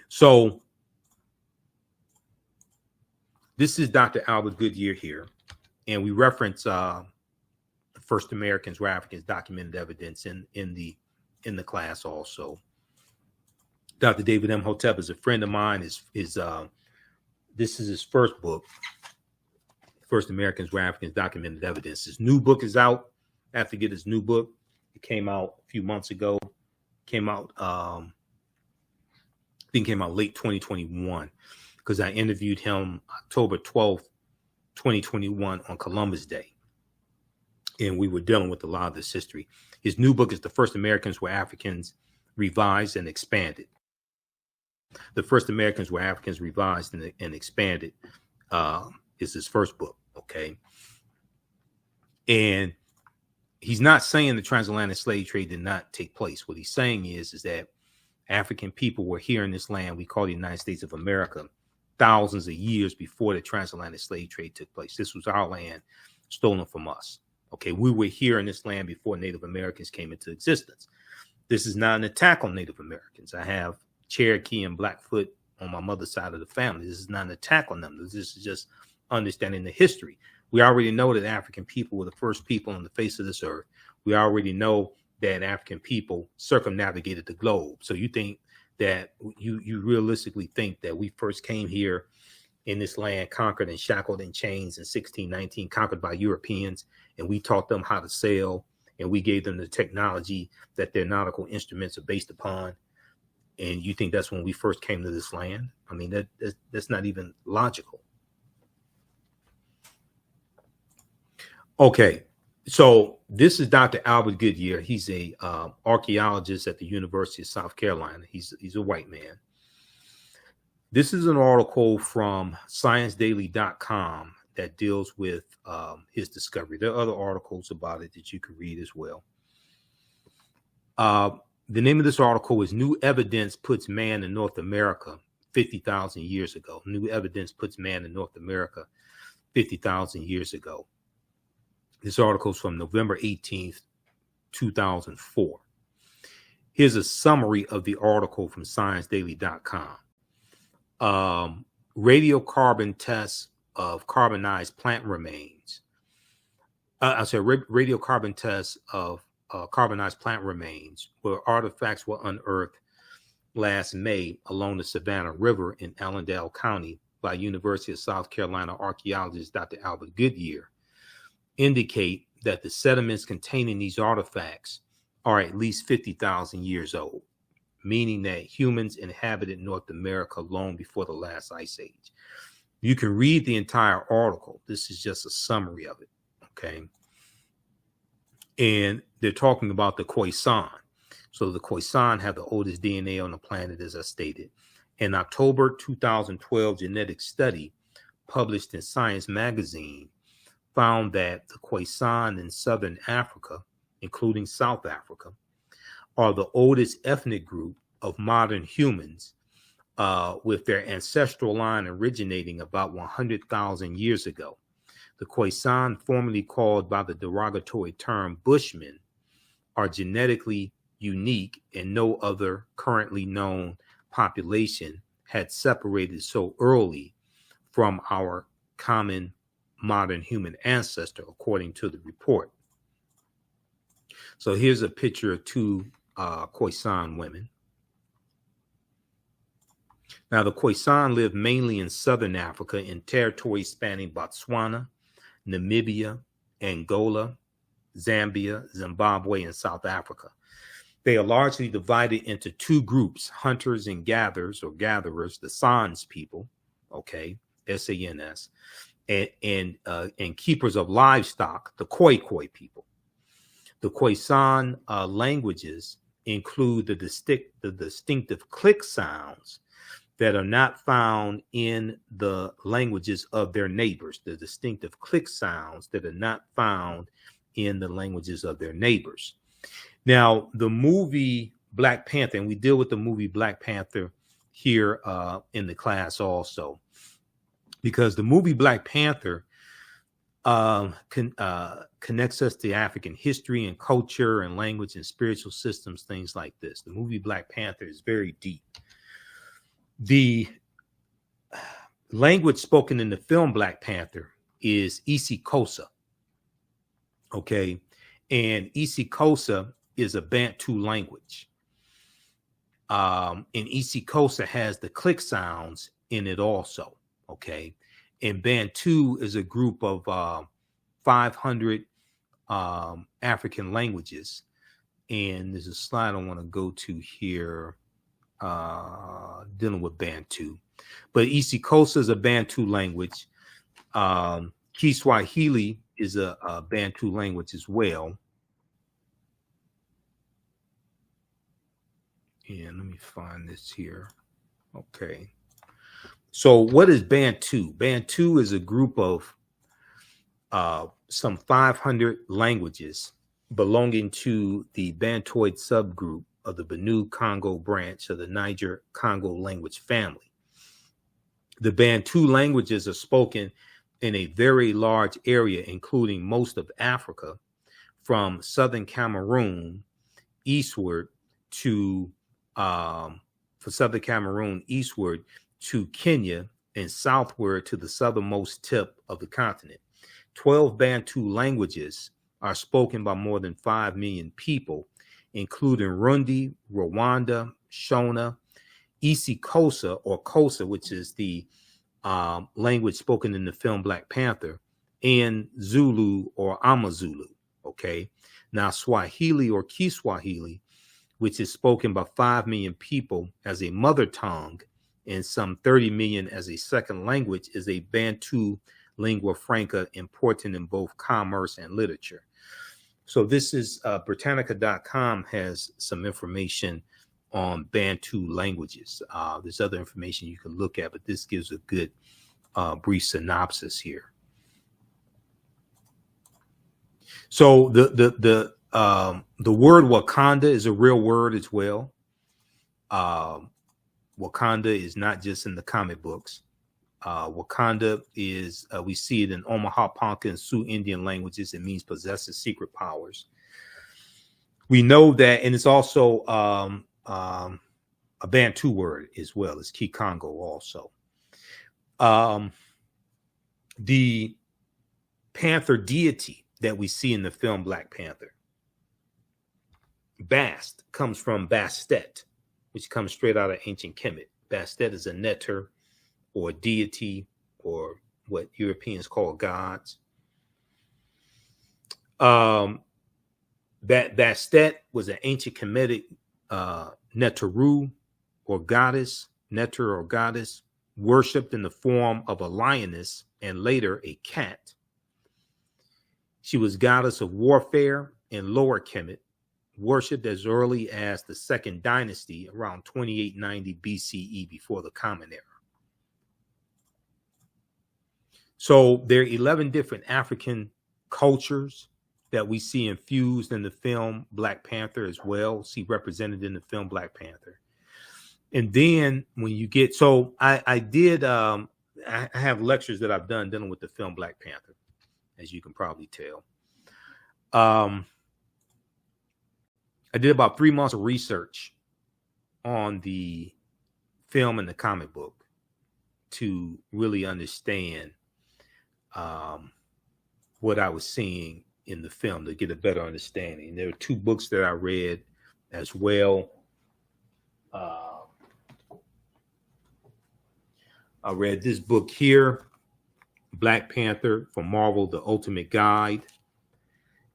So this is Dr. Albert Goodyear here, and we reference the First Americans Were Africans, Documented Evidence in the class also. Dr. David Imhotep is a friend of mine. This is his first book, First Americans Were Africans, Documented Evidence. His new book is out. I have to get his new book. It came out a few months ago. I think came out late 2021, because I interviewed him October 12th, 2021 on Columbus Day. And we were dealing with a lot of this history. His new book is The First Americans Were Africans, Revised and Expanded. The First Americans Were Africans, Revised and Expanded is his first book. Okay. And he's not saying the transatlantic slave trade did not take place. What he's saying is that African people were here in this land we call the United States of America thousands of years before the transatlantic slave trade took place. This was our land stolen from us. Okay, we were here in this land before Native Americans came into existence. This is not an attack on Native Americans. I have Cherokee and Blackfoot on my mother's side of the family. This is not an attack on them. This is just understanding the history. We already know that African people were the first people on the face of this earth. We already know that African people circumnavigated the globe. So you think that you realistically think that we first came here in this land, conquered and shackled in chains in 1619, conquered by Europeans, and we taught them how to sail, and we gave them the technology that their nautical instruments are based upon, and you think that's when we first came to this land? I mean, that's not even logical. Okay, so this is Dr. Albert Goodyear. He's a archaeologist at the University of South Carolina. He's a white man. This is an article from ScienceDaily.com that deals with his discovery. There are other articles about it that you can read as well. The name of this article is New Evidence Puts Man in North America 50,000 years ago. New evidence puts man in North America 50,000 years ago. This article is from November 18th, 2004. Here's a summary of the article from ScienceDaily.com. Radiocarbon tests of carbonized plant remains. Radiocarbon tests of carbonized plant remains, where artifacts were unearthed last May along the Savannah River in Allendale County by University of South Carolina archaeologist Dr. Albert Goodyear, indicate that the sediments containing these artifacts are at least 50,000 years old, meaning that humans inhabited North America long before the last ice age. You can read the entire article. This is just a summary of it, okay? And they're talking about the Khoisan. So the Khoisan have the oldest DNA on the planet, as I stated. An October 2012 genetic study published in Science magazine found that the Khoisan in Southern Africa, including South Africa, are the oldest ethnic group of modern humans, with their ancestral line originating about 100,000 years ago. The Khoisan, formerly called by the derogatory term Bushmen, are genetically unique, and no other currently known population had separated so early from our common modern human ancestor, according to the report. So here's a picture of two Khoisan women. Now, the Khoisan live mainly in southern Africa in territories spanning Botswana, Namibia, Angola, Zambia, Zimbabwe, and South Africa. They are largely divided into two groups: hunters and gatherers, or gatherers, the Sans people, okay, S-A-N-S, and keepers of livestock, the Khoi people. The Khoisan languages include the distinctive click sounds that are not found in the languages of their neighbors. The distinctive click sounds that are not found in the languages of their neighbors. Now, the movie Black Panther, and we deal with the movie Black Panther here in the class also, because the movie Black Panther connects us to African history and culture and language and spiritual systems, things like this. The movie Black Panther is very deep. The language spoken in the film Black Panther is isiXhosa, okay? And isiXhosa is a Bantu language. And isiXhosa has the click sounds in it also, okay? And Bantu is a group of 500 African languages. And there's a slide I want to go to here dealing with Bantu. But isiXhosa is a Bantu language. Kiswahili is a Bantu language as well. And let me find this here. Okay. So what is Bantu? Bantu is a group of some 500 languages belonging to the Bantoid subgroup of the Benue Congo branch of the Niger Congo language family. The Bantu languages are spoken in a very large area, including most of Africa, from southern Cameroon eastward to to Kenya, and southward to the southernmost tip of the continent. 12 Bantu languages are spoken by more than 5 million people, including Rundi, Rwanda, Shona, isiXhosa, or Xhosa, which is the language spoken in the film Black Panther, and Zulu or Amazulu, okay? Now, Swahili or Kiswahili, which is spoken by 5 million people as a mother tongue and some 30 million as a second language, is a Bantu lingua franca important in both commerce and literature. So this is Britannica.com has some information on Bantu languages. There's other information you can look at, but this gives a good brief synopsis here. So the word Wakanda is a real word as well, Wakanda is not just in the comic books. Wakanda is, we see it in Omaha, Ponca, and Sioux Indian languages. It means possesses secret powers. We know that, and it's also a Bantu word as well. It's Kikongo also. The panther deity that we see in the film Black Panther, Bast, comes from Bastet, which comes straight out of ancient Kemet. Bastet is a neter or a deity, or what Europeans call gods. Bastet was an ancient Kemetic neteru or goddess, neter or goddess, worshipped in the form of a lioness and later a cat. She was goddess of warfare in Lower Kemet, worshipped as early as the Second Dynasty, around 2890 BCE, before the Common Era. So there are 11 different African cultures that we see infused in the film Black Panther as well, see represented in the film Black Panther. And then when you get, so I did, I have lectures that I've done dealing with the film Black Panther, as you can probably tell. I did about 3 months of research on the film and the comic book to really understand what I was seeing in the film, to get a better understanding. There are 2 books that I read as well. I read this book here, Black Panther from Marvel, The Ultimate Guide.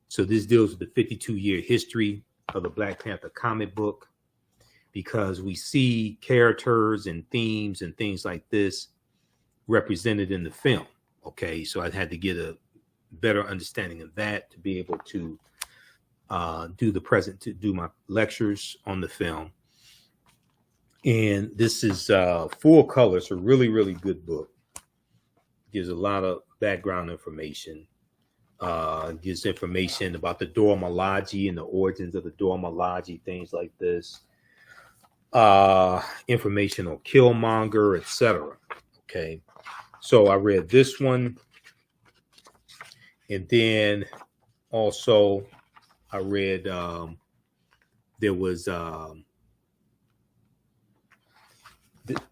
So this deals with the 52-year history of the Black Panther comic book, because we see characters and themes and things like this represented in the film. Okay, so I had to get a better understanding of that to be able to do my lectures on the film. And this is full color, so really, really good book. Gives a lot of background information. Gives information about the Dora Milaje and the origins of the Dora Milaje, things like this. Information on Killmonger, etc. Okay, so I read this one, and then also I read there was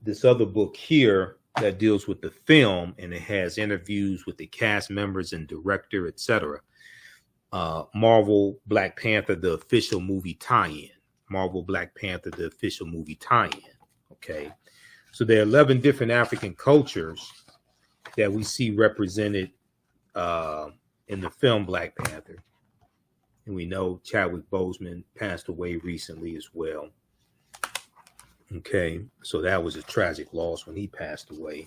this other book here that deals with the film, and it has interviews with the cast members and director, etc. Marvel Black Panther, the official movie tie-in. Marvel Black Panther, the official movie tie-in. Okay, so there are 11 different African cultures that we see represented in the film Black Panther, and we know Chadwick Boseman passed away recently as well. Okay, so that was a tragic loss when he passed away.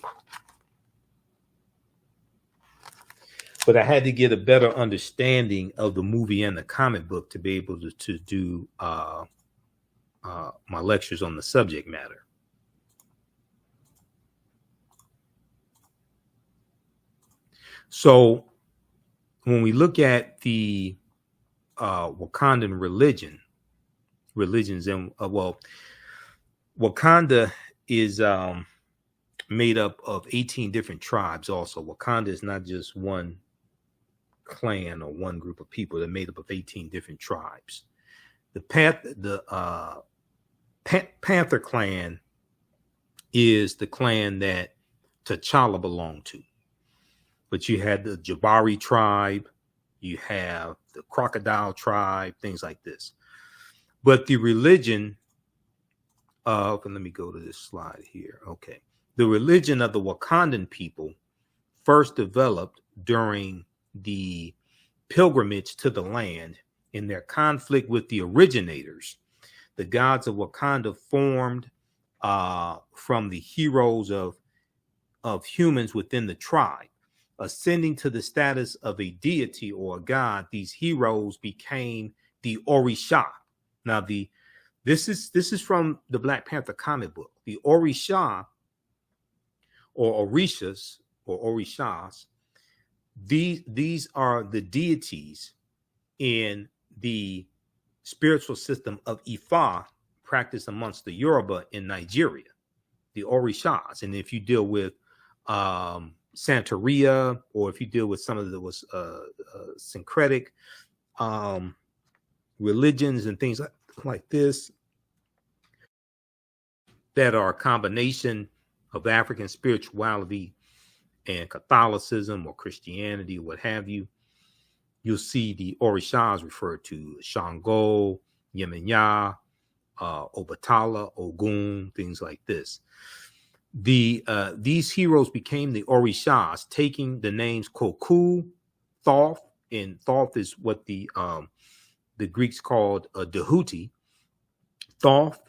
But I had to get a better understanding of the movie and the comic book to be able to do my lectures on the subject matter. So when we look at the Wakandan religions, and Wakanda is made up of 18 different tribes also. Wakanda is not just one clan or one group of people. They're made up of 18 different tribes. The Panther clan is the clan that T'Challa belonged to. But you had the Jabari tribe, you have the Crocodile tribe, things like this. But the religion of, and let me go to this slide here. Okay. The religion of the Wakandan people first developed during the pilgrimage to the land. In their conflict with the originators, the gods of Wakanda formed from the heroes of humans within the tribe. Ascending to the status of a deity or a god, these heroes became the Orisha. Now, this is from the Black Panther comic book. The Orisha, or Orishas, or Orishas, these are the deities in the spiritual system of Ifa practiced amongst the Yoruba in Nigeria. the Orishas. And if you deal with Santeria, or if you deal with some of the syncretic religions and things like this, that are a combination of African spirituality and Catholicism or Christianity, what have you, you'll see the Orishas referred to: Shango, Yemenya, Obatala, Ogun, things like this. These heroes became the Orishas, taking the names Koku, Thoth, and Thoth is what the Greeks called Dehuti, Thoth,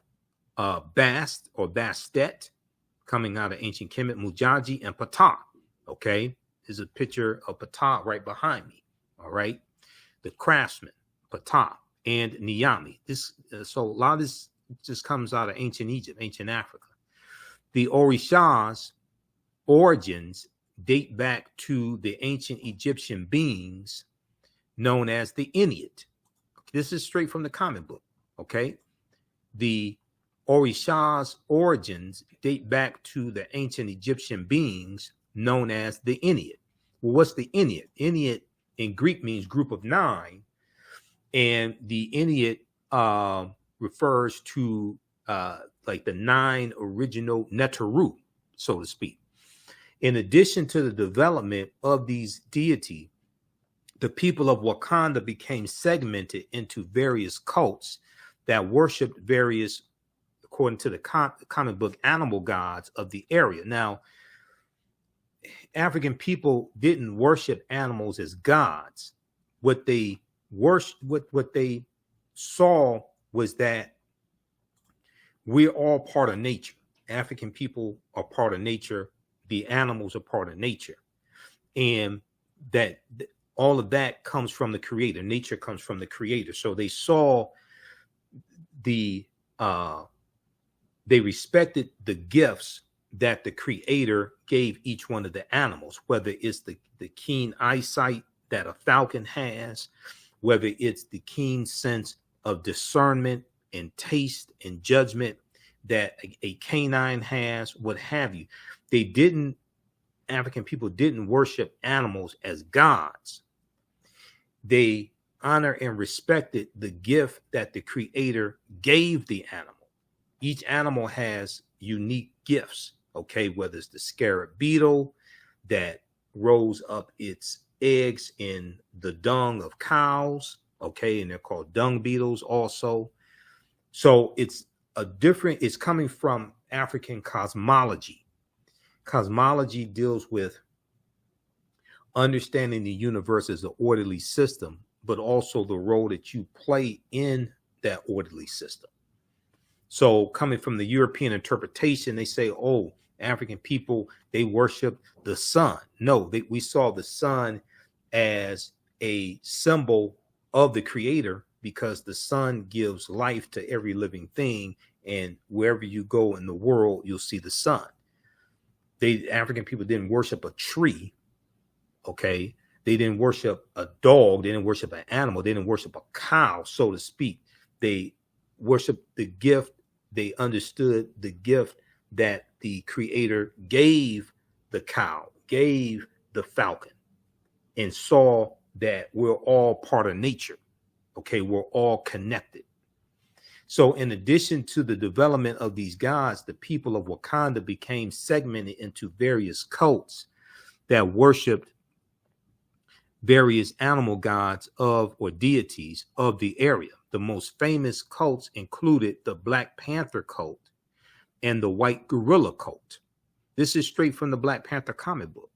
Bast or Bastet, coming out of ancient Kemet, Mujaji, and Ptah. Okay, there's a picture of Ptah right behind me. All right, the craftsman, Ptah, and Niyami. So a lot of this just comes out of ancient Egypt, ancient Africa. The Orishas' origins date back to the ancient Egyptian beings known as the Ennead. This is straight from the comic book. Okay, the Orishas' origins date back to the ancient Egyptian beings known as the Ennead. Well, what's the Ennead? Ennead in Greek means group of 9, and the Ennead refers to like the 9 original Neteru, so to speak. In addition to the development of these deity, the people of Wakanda became segmented into various cults that worshipped various, according to the comic book, animal gods of the area. Now, African people didn't worship animals as gods. What they worshiped, what they saw was that we're all part of nature. African people are part of nature. The animals are part of nature. And that all of that comes from the creator. Nature comes from the creator. So they saw they respected the gifts that the creator gave each one of the animals, whether it's the keen eyesight that a falcon has, whether it's the keen sense of discernment and taste and judgment that a canine has, what have you. African people didn't worship animals as gods. They honor and respected the gift that the creator gave the animal. Each animal has unique gifts, okay, whether it's the scarab beetle that rolls up its eggs in the dung of cows, okay, and they're called dung beetles also. So it's coming from African cosmology. Cosmology deals with understanding the universe as an orderly system, but also the role that you play in that orderly system. So coming from the European interpretation, they say, oh, African people, they worship the sun. No, we saw the sun as a symbol of the creator, because the sun gives life to every living thing. And wherever you go in the world, you'll see the sun. African people didn't worship a tree. Okay. They didn't worship a dog. They didn't worship an animal. They didn't worship a cow, so to speak. They worshiped the gift. They understood the gift that the creator gave the cow, gave the falcon, and saw that we're all part of nature. Okay, we're all connected. So in addition to the development of these gods, the people of Wakanda became segmented into various cults that worshiped various animal gods or deities of the area. The most famous cults included the Black Panther cult and the White Gorilla cult. This is straight from the Black Panther comic book.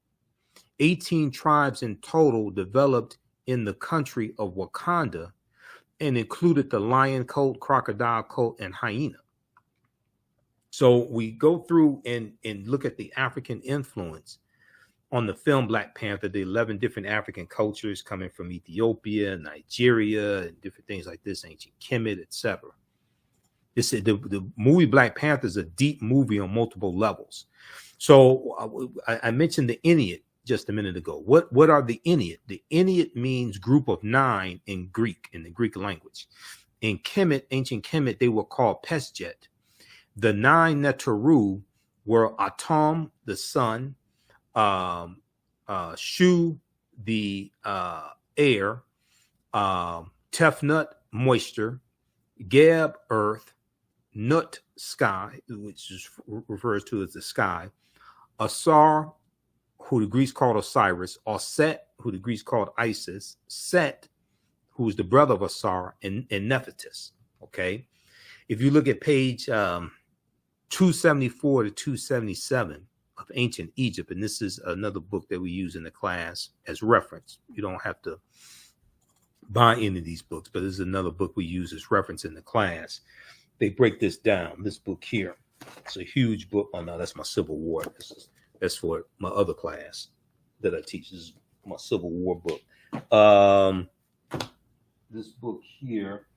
18 tribes in total developed in the country of Wakanda and included the lion cult, crocodile cult, and hyena. So we go through and look at the African influence on the film Black Panther, the 11 different African cultures coming from Ethiopia, Nigeria, and different things like this, ancient Kemet, etc. The movie Black Panther is a deep movie on multiple levels. So I mentioned the Ennead just a minute ago. What are the Ennead? The Ennead means group of 9 in Greek, in the Greek language. In Kemet, ancient Kemet, they were called Pesjet. The 9 Neteru were Atom, the sun, Shu, the air, Tefnut, moisture, Geb, earth, Nut, sky, which is refers to as the sky, Asar, who the Greeks called Osiris, Oset, who the Greeks called Isis, Set, who is the brother of Asar, and Nephthys. Okay, if you look at page 274 to 277 of Ancient Egypt, and this is another book that we use in the class as reference. You don't have to buy any of these books, but this is another book we use as reference in the class. They break this down. This book here, it's a huge book. Oh no, that's my Civil War. That's for my other class that I teach. This is my Civil War book. This book here.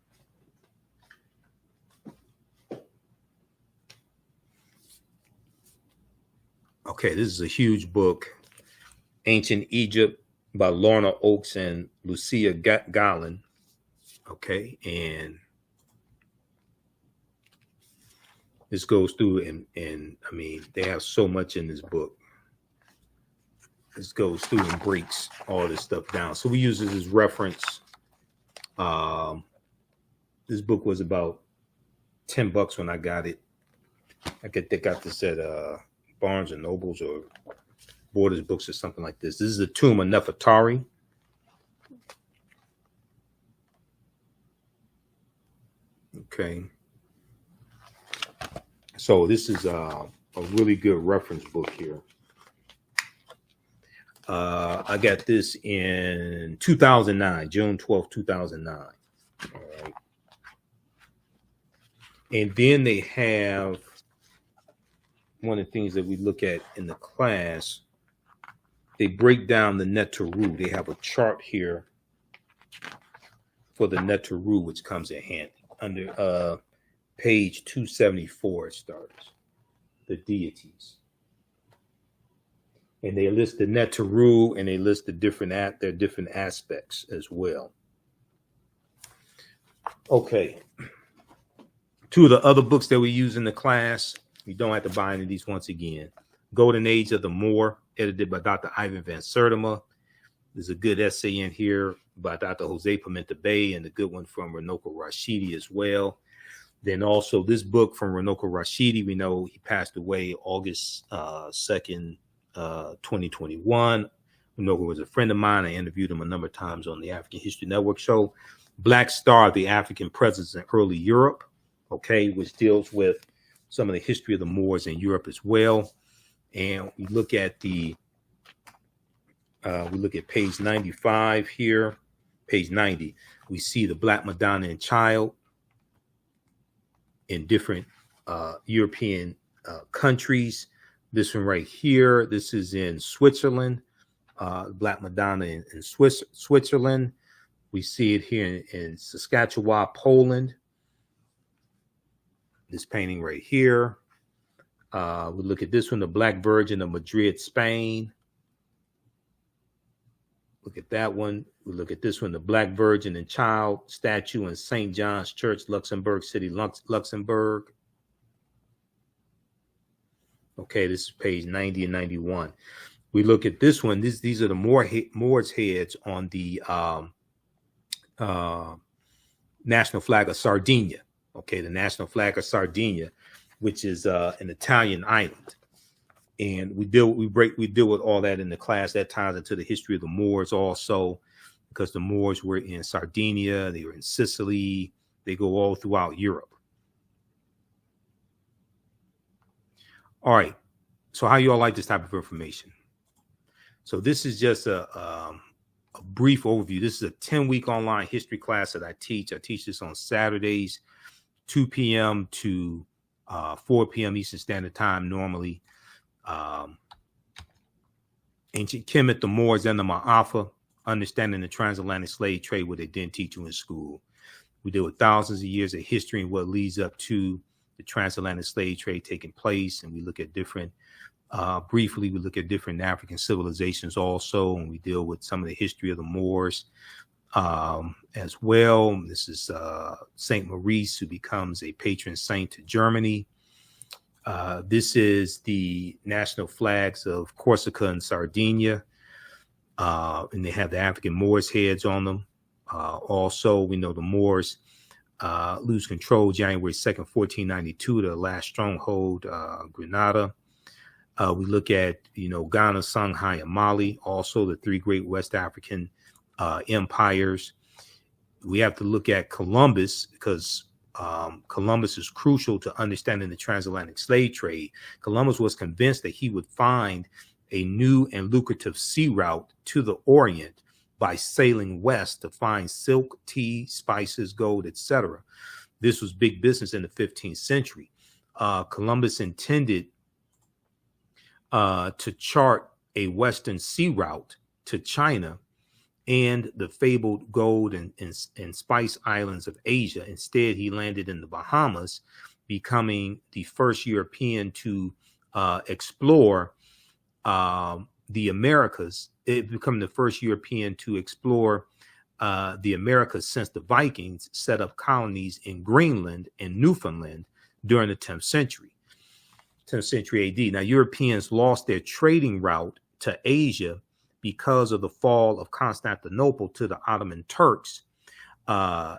Okay, this is a huge book, Ancient Egypt by Lorna Oakes and Lucia Gallen. Okay, and this goes through and I mean, they have so much in this book. This goes through and breaks all this stuff down. So we use this as reference. This book was about $10 when I got it. I got this at Barnes and Nobles or Borders Books or something like this. This is the tomb of Nefertari. Okay. So this is a really good reference book here. I got this in 2009, June 12, 2009. All right. And then they have one of the things that we look at in the class. They break down the Neteru. They have a chart here for the Neteru, which comes in handy. Under page 274, it starts. The deities. And they list the Neteru and they list the their different aspects as well. Okay. Two of the other books that we use in the class, you don't have to buy any of these once again. Golden Age of the Moor, edited by Dr. Ivan van Sertima. There's a good essay in here by Dr. Jose Pimenta Bay and a good one from Runoko Rashidi as well. Then also this book from Runoko Rashidi, we know he passed away August 2nd, 2021. Runoko was a friend of mine. I interviewed him a number of times on the African History Network show. Black Star, the African Presence in Early Europe, okay, which deals with some of the history of the Moors in Europe as well. And we look at page 95 here, page 90. We see the Black Madonna and Child in different European countries. This one right here, this is in Switzerland, Black Madonna in Switzerland. We see it here in Saskatchewan, Poland. This painting right here. We look at this one, the Black Virgin of Madrid, Spain. Look at that one. We look at this one, the Black Virgin and Child statue in St. John's Church, Luxembourg City, Luxembourg. Okay, this is page 90 and 91. We look at this one. These are the Moors heads on the national flag of Sardinia. Okay, the national flag of Sardinia, which is an Italian island. And we deal with all that in the class. That ties into the history of the Moors also, because the Moors were in Sardinia, they were in Sicily, they go all throughout Europe. All right. So how you all like this type of information? So this is just a brief overview. This is a 10-week online history class that I teach. I teach this on Saturdays, 2 p.m. to 4 p.m. Eastern Standard Time normally. Ancient Kemet, the Moors, and the Ma'afa, understanding the transatlantic slave trade, what they didn't teach you in school. We deal with thousands of years of history and what leads up to the transatlantic slave trade taking place. And we look at different, briefly, we look at different African civilizations also, and we deal with some of the history of the Moors as well. This is Saint Maurice, who becomes a patron saint to Germany. This is the national flags of Corsica and Sardinia, and they have the African Moors heads on them. Also, we know the Moors lose control January 2nd, 1492, the last stronghold, Granada. We look at, Ghana, Songhai, and Mali, also the three great West African empires. We have to look at Columbus because Columbus is crucial to understanding the transatlantic slave trade. Columbus was convinced that he would find a new and lucrative sea route to the Orient by sailing west to find silk, tea, spices, gold, etc. This was big business in the 15th century. Columbus intended to chart a western sea route to China and the fabled gold and spice islands of Asia. Instead, he landed in the Bahamas, becoming the first European to explore the Americas. It became the first European to explore the Americas since the Vikings set up colonies in Greenland and Newfoundland during the 10th century AD. Now, Europeans lost their trading route to Asia because of the fall of Constantinople to the Ottoman Turks. So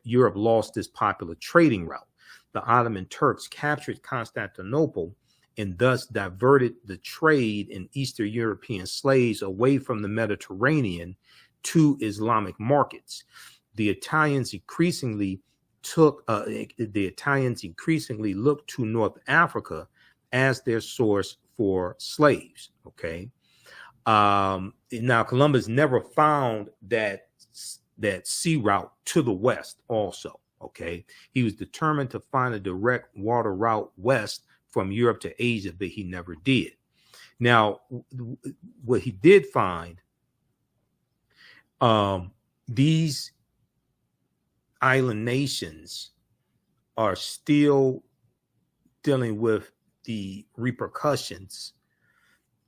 Europe lost this popular trading route. The Ottoman Turks captured Constantinople and thus diverted the trade in Eastern European slaves away from the Mediterranean to Islamic markets. The Italians increasingly looked to North Africa as their source for slaves. Okay. Now Columbus never found that sea route to the west also. Okay. He was determined to find a direct water route west from Europe to Asia, but he never did. Now, what he did find, these island nations are still dealing with the repercussions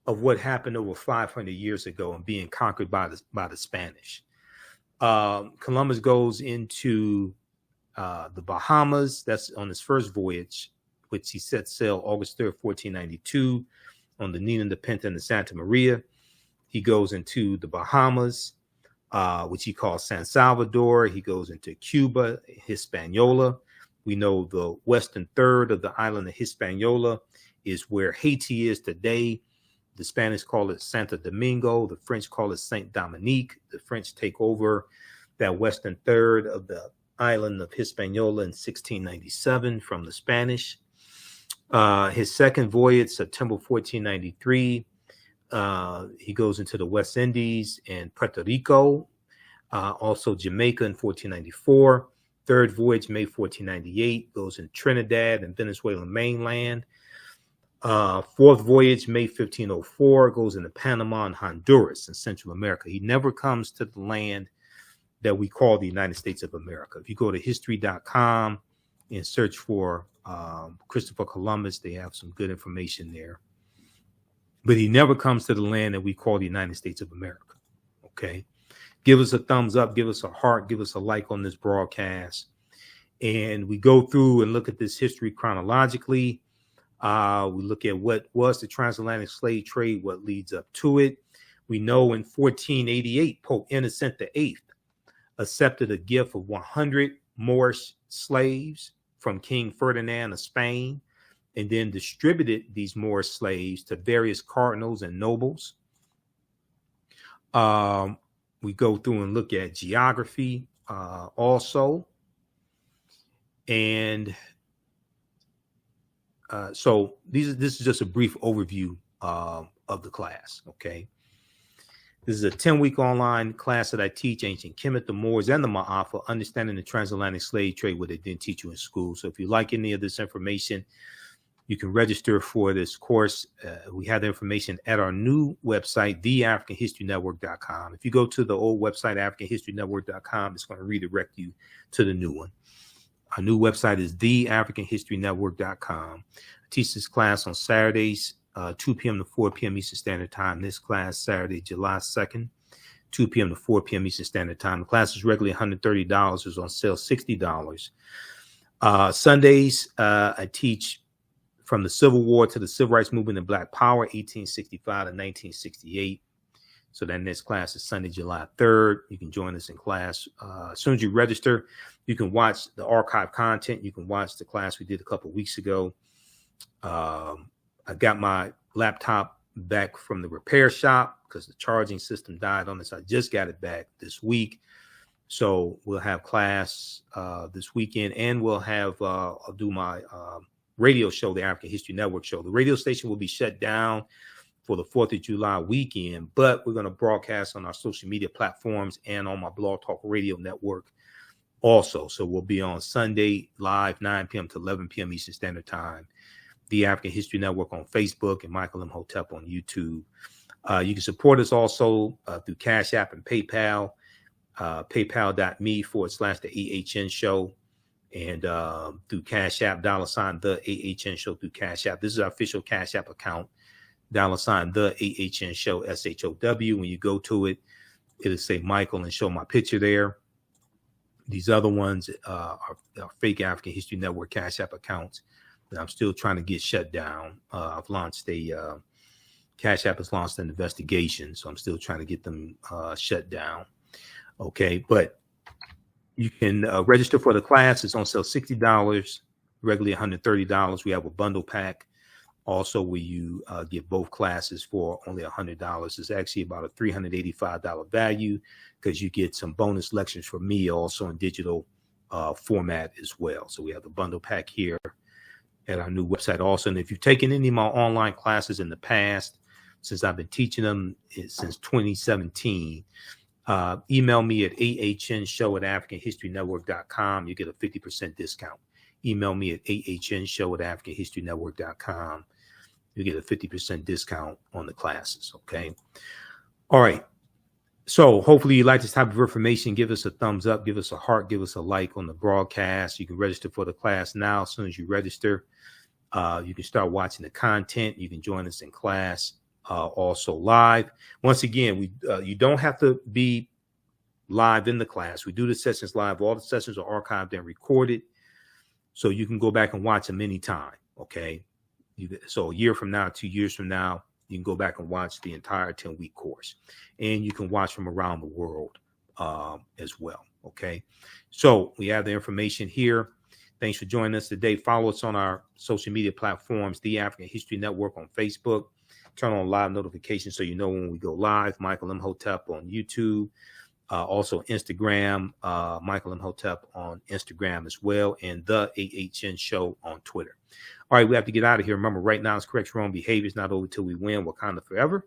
of what happened over 500 years ago and being conquered by the Spanish. Columbus goes into the Bahamas. That's on his first voyage, which he set sail August 3rd, 1492 on the Nina, the Pinta, and the Santa Maria. He goes into the Bahamas, which he calls San Salvador. He goes into Cuba, Hispaniola. We know the western third of the island of Hispaniola is where Haiti is today. The Spanish call it Santo Domingo. The French call it Saint Dominique. The French take over that western third of the island of Hispaniola in 1697 from the Spanish. His second voyage, September 1493, he goes into the West Indies and Puerto Rico, also Jamaica in 1494. Third voyage, May 1498, goes in Trinidad and Venezuelan mainland. Fourth voyage, May 1504, goes into Panama and Honduras in Central America. He never comes to the land that we call the United States of America. If you go to history.com and search for Christopher Columbus, they have some good information there. But he never comes to the land that we call the United States of America. Okay. Give us a thumbs up, give us a heart, give us a like on this broadcast. And we go through and look at this history chronologically. We look at what was the transatlantic slave trade, what leads up to it. We know in 1488, Pope Innocent VIII accepted a gift of 100 Moorish slaves from King Ferdinand of Spain, and then distributed these Moorish slaves to various cardinals and nobles. We go through and look at geography also. And so this is just a brief overview of the class, okay? This is a 10-week online class that I teach ancient Kemet, the Moors, and the Ma'afa, understanding the transatlantic slave trade, what they didn't teach you in school. So if you like any of this information, you can register for this course. We have the information at our new website, theafricanhistorynetwork.com. If you go to the old website, africanhistorynetwork.com, it's going to redirect you to the new one. Our new website is theafricanhistorynetwork.com. I teach this class on Saturdays, 2 p.m. to 4 p.m. Eastern Standard Time. This class, Saturday, July 2nd, 2 p.m. to 4 p.m. Eastern Standard Time. The class is regularly $130. It's on sale $60. Sundays, I teach from the Civil War to the Civil Rights Movement and Black Power, 1865 to 1968. So that next class is Sunday, July 3rd. You can join us in class. As soon as you register, you can watch the archive content. You can watch the class we did a couple of weeks ago. I got my laptop back from the repair shop because the charging system died on this. I just got it back this week. So we'll have class this weekend, and we'll have, I'll do my radio show, the African History Network show. The radio station will be shut down for the 4th of July weekend, but we're going to broadcast on our social media platforms and on my Blog Talk Radio network also. So we'll be on Sunday live, 9 p.m. to 11 p.m. Eastern Standard Time. The African History Network on Facebook and Michael M. Hotep on YouTube. You can support us also through Cash App and PayPal, paypal.me/the AHN show, and through Cash App, $ the AHN show through Cash App. This is our official Cash App account, $ the AHN show, SHOW. When you go to it, it'll say Michael and show my picture there. These other ones are fake African History Network Cash App accounts that I'm still trying to get shut down. I've launched Cash App has launched an investigation, so I'm still trying to get them shut down. Okay, but you can register for the class. It's on sale $60, regularly $130. We have a bundle pack also where you get both classes for only $100. It's actually about a $385 value because you get some bonus lectures from me also in digital format as well. So we have the bundle pack here at our new website also. And if you've taken any of my online classes in the past, since I've been teaching them since 2017, email me at ahnshow@africanhistorynetwork.com. You get a 50% discount. Email me at ahnshow@africanhistorynetwork.com. You get a 50% discount on the classes. Okay. All right. So hopefully you like this type of information. Give us a thumbs up, give us a heart, give us a like on the broadcast. You can register for the class now. As soon as you register, you can start watching the content. You can join us in class. Also live. Once again, you don't have to be live in the class. We do the sessions live. All the sessions are archived and recorded, so you can go back and watch them anytime. Okay, so a year from now, 2 years from now, you can go back and watch the entire 10-week course, and you can watch from around the world as well. Okay, so we have the information here. Thanks for joining us today. Follow us on our social media platforms, the African History Network on Facebook. Turn on live notifications so you know when we go live. Michael M. Hotep on YouTube. Also Instagram, Michael M. Hotep on Instagram as well. And the AHN show on Twitter. All right, we have to get out of here. Remember, right now it's correct wrong behavior. It's not over till we win. Wakanda forever.